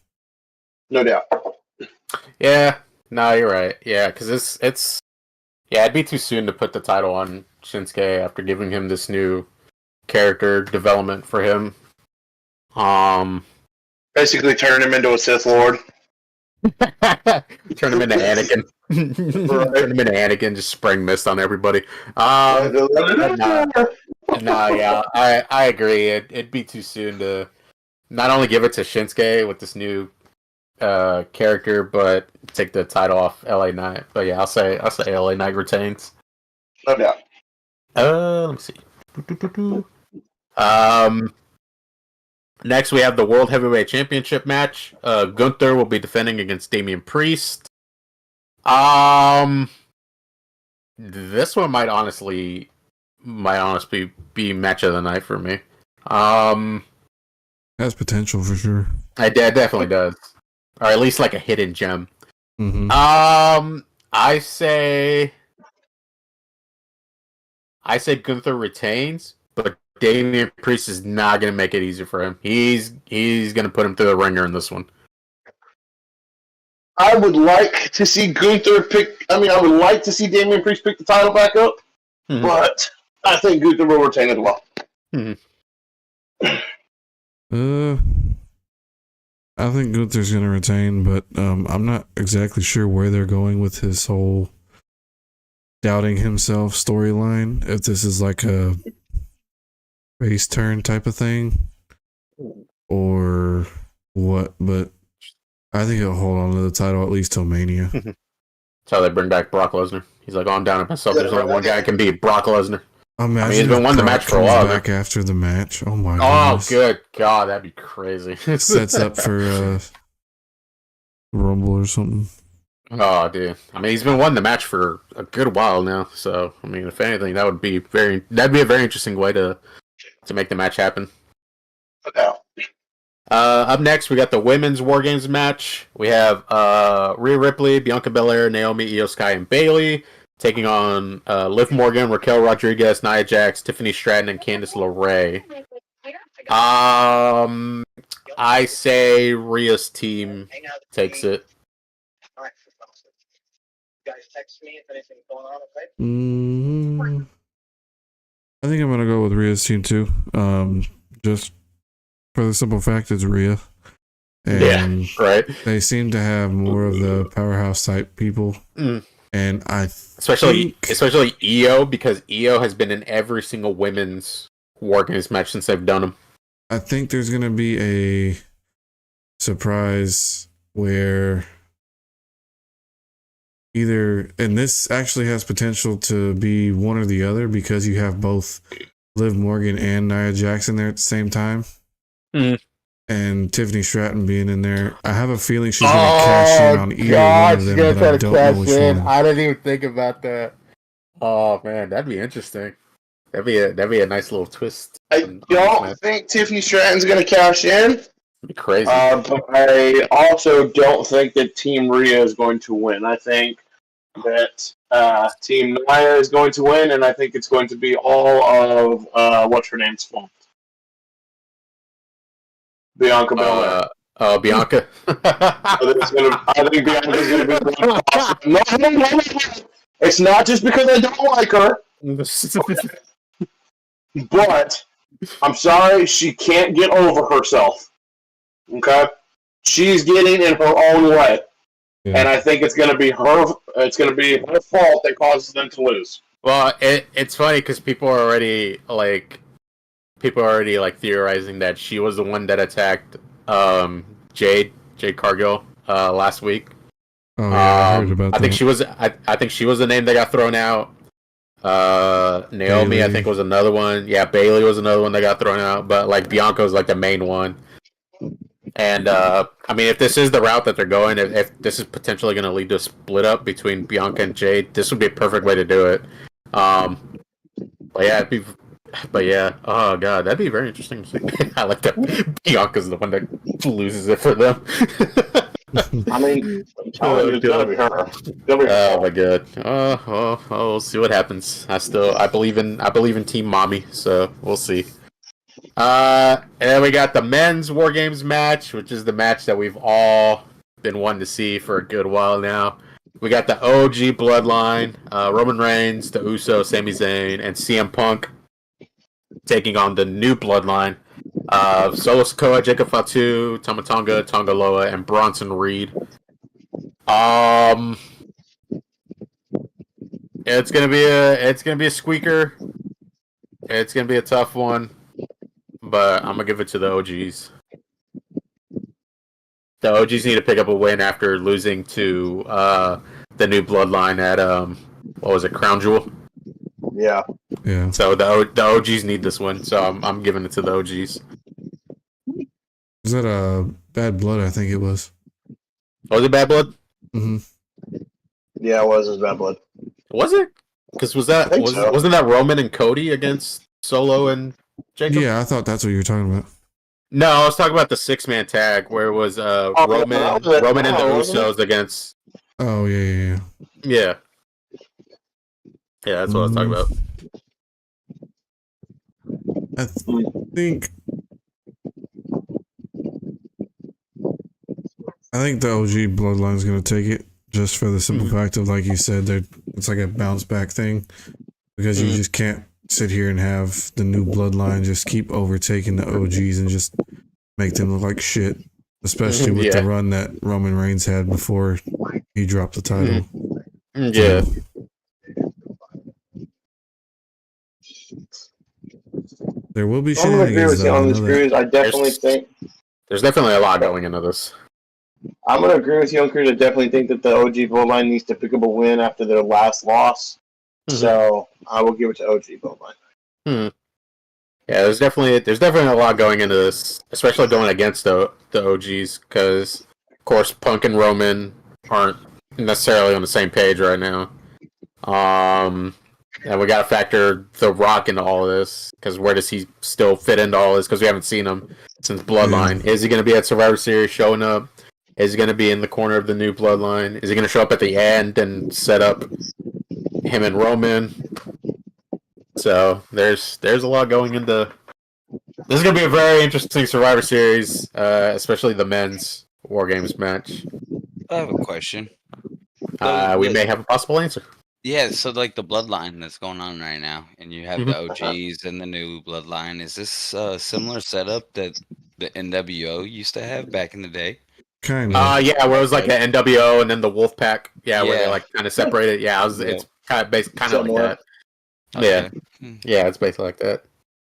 No doubt. Yeah, no, you're right. Yeah, because it'd be too soon to put the title on Shinsuke after giving him this new character development for him. Basically turn him into a Sith Lord. Turn him into Anakin. Turn him into Anakin, just spraying mist on everybody. Yeah, I agree. It'd be too soon to not only give it to Shinsuke with this new character, but take the title off LA Knight. But yeah, I'll say LA Knight retains. No doubt. Let me see. Next, we have the World Heavyweight Championship match. Gunther will be defending against Damian Priest. This one might honestly be match of the night for me. Has potential for sure. It definitely does, or at least like a hidden gem. Mm-hmm. I say Gunther retains, but Damian Priest is not going to make it easy for him. He's going to put him through the ringer in this one. I would like to see Gunther I would like to see Damian Priest pick the title back up, but I think Gunther will retain as well. I think Gunther's going to retain, but I'm not exactly sure where they're going with his whole doubting himself storyline. If this is like a face turn type of thing or what, but I think he'll hold on to the title at least till Mania. That's how they bring back Brock Lesnar. He's like, I'm down at myself. There's only one guy who can beat Brock Lesnar. He's been won the match for a while. Back after the match. Oh my god. Oh, good God, that'd be crazy. Sets up for Rumble or something. Oh, dude. He's been won the match for a good while now. So, if anything, that'd be a very interesting way to make the match happen. Okay. Up next, we got the women's War Games match. We have Rhea Ripley, Bianca Belair, Naomi, Io Sky, and Bayley taking on Liv Morgan, Raquel Rodriguez, Nia Jax, Tiffany Stratton, and Candice LeRae. I say Rhea's team takes it. I think I'm gonna go with Rhea's team too. Just for the simple fact it's Rhea. And right. They seem to have more of the powerhouse type people. And especially Io, because Io has been in every single women's War Games match since they've done them. I think there's gonna be a surprise where and this actually has potential to be one or the other because you have both Liv Morgan and Nia Jax there at the same time. And Tiffany Stratton being in there. I have a feeling she's going to cash in on either one of them, but I don't know which one. I didn't even think about that. Oh man, that'd be interesting. That'd be a nice little twist. I don't think Tiffany Stratton's going to cash in. That'd be crazy. But I also don't think that Team Rhea is going to win. I think that Team Nia is going to win, and I think it's going to be all of what's her name's fault. Bianca Belair. Bianca. I think Bianca's going to be no. It's not just because I don't like her. But I'm sorry, she can't get over herself. Okay? She's getting in her own way. Yeah. And I think it's going to be her fault that causes them to lose. Well, it's funny because people are already theorizing that she was the one that attacked Jade Cargill last week. Oh yeah, I heard about that. I think she was the name that got thrown out. Naomi, Bayley. I think, was another one. Yeah, Bayley was another one that got thrown out. But Bianca was the main one. And if this is the route that they're going, if this is potentially going to lead to a split up between Bianca and Jade, this would be a perfect way to do it. But yeah, But yeah, oh god, that'd be very interesting to see. I like that Bianca's the one that loses it for them. I mean, it's gotta be her. Oh my god. We'll see what happens. I believe in Team Mommy, so we'll see. And then we got the men's War Games match, which is the match that we've all been wanting to see for a good while now. We got the OG Bloodline, Roman Reigns, the Usos, Sami Zayn, and CM Punk taking on the new Bloodline of Solo Sikoa, Jacob Fatu, Tama Tonga, Tonga Loa, and Bronson Reed. It's gonna be a squeaker. It's gonna be a tough one, but I'm gonna give it to the OGs. The OGs need to pick up a win after losing to the new Bloodline at what was it, Crown Jewel? Yeah. Yeah. So the OGs need this win, so I'm giving it to the OGs. Was that a Bad Blood? I think it was. Was it Bad Blood? Mm-hmm. Yeah, it was Bad Blood. Was it? Because wasn't that Roman and Cody against Solo and Jacob? Yeah, I thought that's what you were talking about. No, I was talking about the 6-man tag where it was Roman and the Usos against. Oh yeah. Yeah, that's what I was talking about. I think the OG Bloodline is going to take it, just for the simple fact of, like you said, it's like a bounce back thing, because you just can't sit here and have the new Bloodline just keep overtaking the OGs and just make them look like shit, especially with the run that Roman Reigns had before he dropped the title. Yeah. There will be shenanigans, though. On this cruise. I definitely think there's definitely a lot going into this. I'm going to agree with you on Cruise. I definitely think that the OG Bloodline needs to pick up a win after their last loss. So I will give it to OG Bloodline. Yeah, there's definitely a lot going into this, especially going against the OGs, because of course Punk and Roman aren't necessarily on the same page right now. And we got to factor The Rock into all of this, because where does he still fit into all this? Because we haven't seen him since Bloodline. Is he going to be at Survivor Series showing up? Is he going to be in the corner of the new Bloodline? Is he going to show up at the end and set up him and Roman? So there's a lot going into. This is going to be a very interesting Survivor Series, especially the men's War Games match. I have a question. We may have a possible answer. Yeah, so like the Bloodline that's going on right now, and you have the OGs and the new Bloodline. Is this a similar setup that the NWO used to have back in the day? Kind of. Yeah, where it was like the NWO and then the Wolfpack. Yeah, where they like kind of separated. Yeah, it's kind of like that. Okay. Yeah, it's basically like that.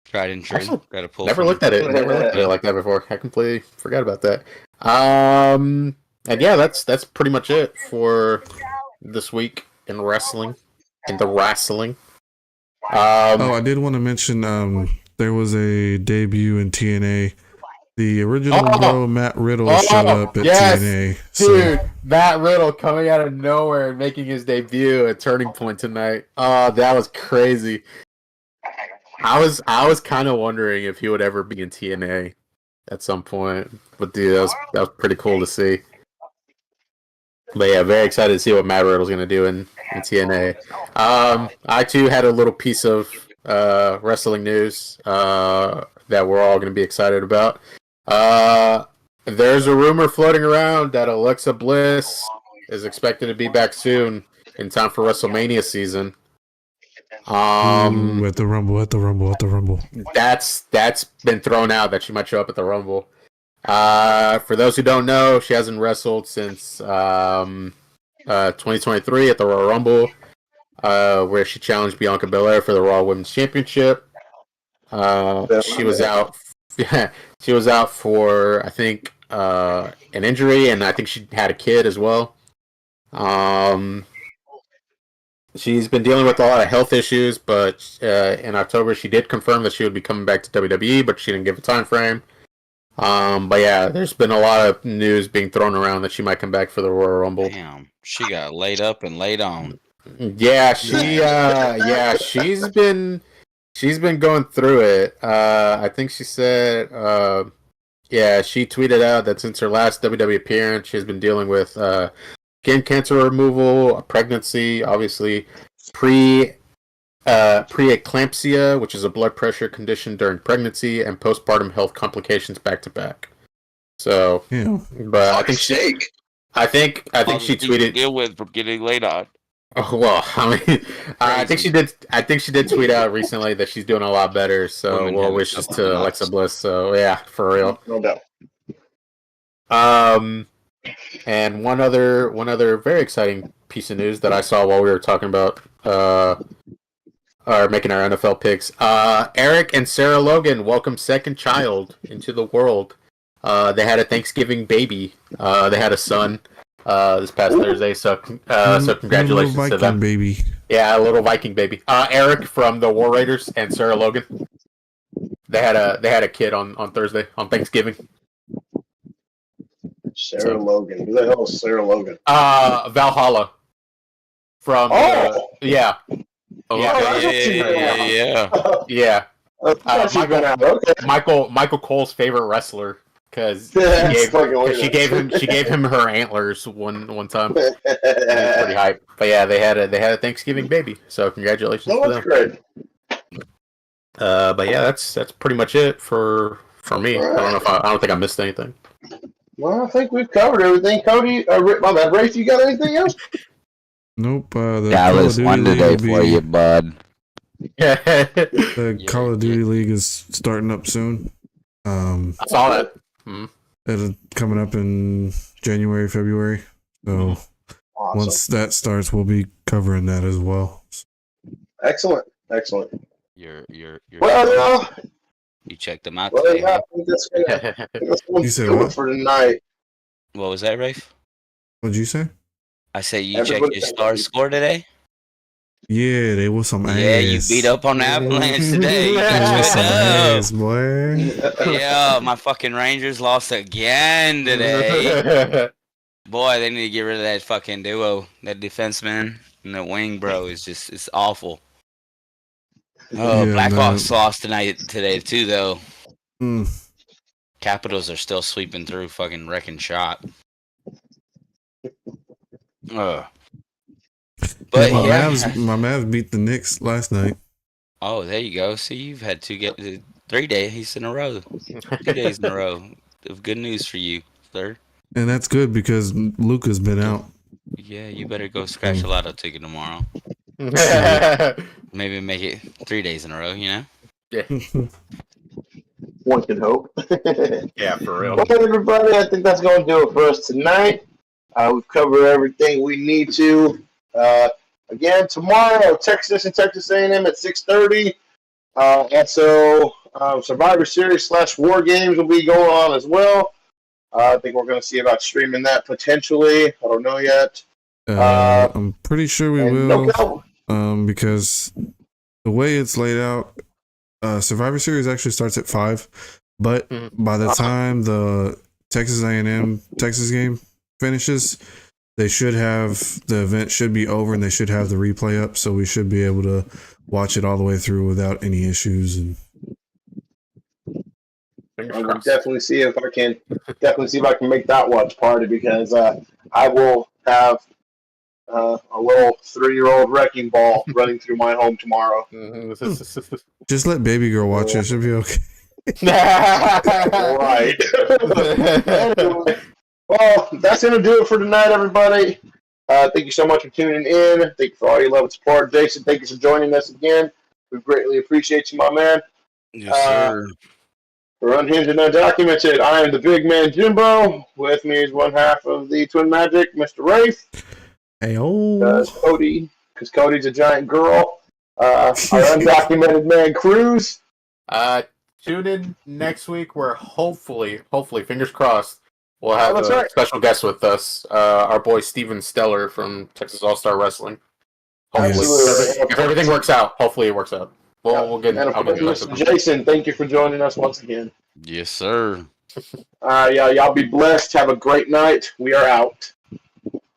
Tried and true. Got to pull. Never looked at it. Never looked at it like that before. I completely forgot about that. And yeah, that's pretty much it for this week in wrestling. I did want to mention there was a debut in TNA. The original bro Matt Riddle showed up at TNA. Dude, Matt Riddle coming out of nowhere and making his debut at Turning Point tonight. Oh, that was crazy. I was kind of wondering if he would ever be in TNA at some point. But dude, that was pretty cool to see. But yeah, very excited to see what Matt Riddle's gonna do in TNA. I too had a little piece of wrestling news that we're all gonna be excited about. There's a rumor floating around that Alexa Bliss is expected to be back soon in time for WrestleMania season. At the Rumble. That's been thrown out that she might show up at the Rumble. For those who don't know, she hasn't wrestled since 2023 at the Royal Rumble, where she challenged Bianca Belair for the Raw Women's Championship. She was out. Yeah, she was out for, I think, an injury, and I think she had a kid as well. She's been dealing with a lot of health issues, but in October she did confirm that she would be coming back to WWE, but she didn't give a time frame. But yeah, there's been a lot of news being thrown around that she might come back for the Royal Rumble. Damn, she got laid up and laid on. Yeah, she's been She's been going through it. I think she said, she tweeted out that since her last WWE appearance, she's been dealing with skin cancer removal, a pregnancy, obviously preeclampsia, which is a blood pressure condition during pregnancy, and postpartum health complications back to back. So, but I think she tweeted deal with from getting laid on. Oh well, I mean, I think she did. I think she did tweet out recently that she's doing a lot better. So, well wishes to Alexa Bliss. So, yeah, for real. No doubt. And one other very exciting piece of news that I saw while we were talking about making our NFL picks. Eric and Sarah Logan welcome second child into the world. They had a Thanksgiving baby. They had a son. This past Thursday, so congratulations to them. Baby. Yeah, a little Viking baby. Eric from the War Raiders and Sarah Logan. They had a kid on Thursday on Thanksgiving. Sarah Logan. Who the hell is Sarah Logan? Valhalla. From yeah. Michael Cole's favorite wrestler. Because she gave him her antlers one time. It was pretty hype. But yeah, they had a Thanksgiving baby. So congratulations to them. That's great. But yeah, that's pretty much it for me. Right. I don't think I missed anything. Well, I think we've covered everything. Cody, my bad. Rafe, you got anything else? Nope. The Dallas won today for you, bud. The Call of Duty League is starting up soon. I saw that. It's coming up in January, February. So once that starts, we'll be covering that as well. Excellent. You checked them out today. Huh? You said what? For tonight. What was that, Rafe? What'd you say? I said you checked your score today? Yeah, they was some ass. Yeah, you beat up on the Avalanche today. You ass, boy. Yeah, my fucking Rangers lost again today. Boy, they need to get rid of that fucking duo. That defenseman and the wing, bro, it's awful. Oh, yeah, Blackhawks lost today too, though. Capitals are still sweeping through, fucking wrecking shop. But my Mavs beat the Knicks last night. Oh, there you go. See, you've had 3 days in a row. 2 days in a row of good news for you, sir. And that's good because Luka's been out. Yeah, you better go scratch a lotto ticket tomorrow. Maybe make it 3 days in a row, you know? Yeah. One can hope. Yeah, for real. Well, everybody, I think that's going to do it for us tonight. We've covered everything we need to. Again, tomorrow, Texas and Texas A&M at 6:30. Also, Survivor Series / War Games will be going on as well. I think we're going to see about streaming that potentially. I don't know yet. I'm pretty sure we will. Because the way it's laid out, Survivor Series actually starts at 5. But by the time the Texas A&M Texas game finishes, the event should be over and they should have the replay up, so we should be able to watch it all the way through without any issues. And I'll definitely see if I can make that watch party, because I will have a little 3-year-old wrecking ball running through my home tomorrow. Just let baby girl watch it; she'll be okay. Right. Anyway, well, that's going to do it for tonight, everybody. Thank you so much for tuning in. Thank you for all your love and support. Jason, thank you for joining us again. We greatly appreciate you, my man. Yes, sir. For Unhinged and Undocumented, I am the big man, Jimbo. With me is one half of the Twin Magic, Mr. Rafe. Hey-oh. Because Cody's a giant girl. Our undocumented man, Cruz. Tune in next week where hopefully, fingers crossed, we'll have a special guest with us, our boy Steven Stellar from Texas All-Star Wrestling. Hopefully, if everything works out, hopefully it works out. We'll get. And of course, Jason, thank you for joining us once again. Yes, sir. Y'all be blessed. Have a great night. We are out.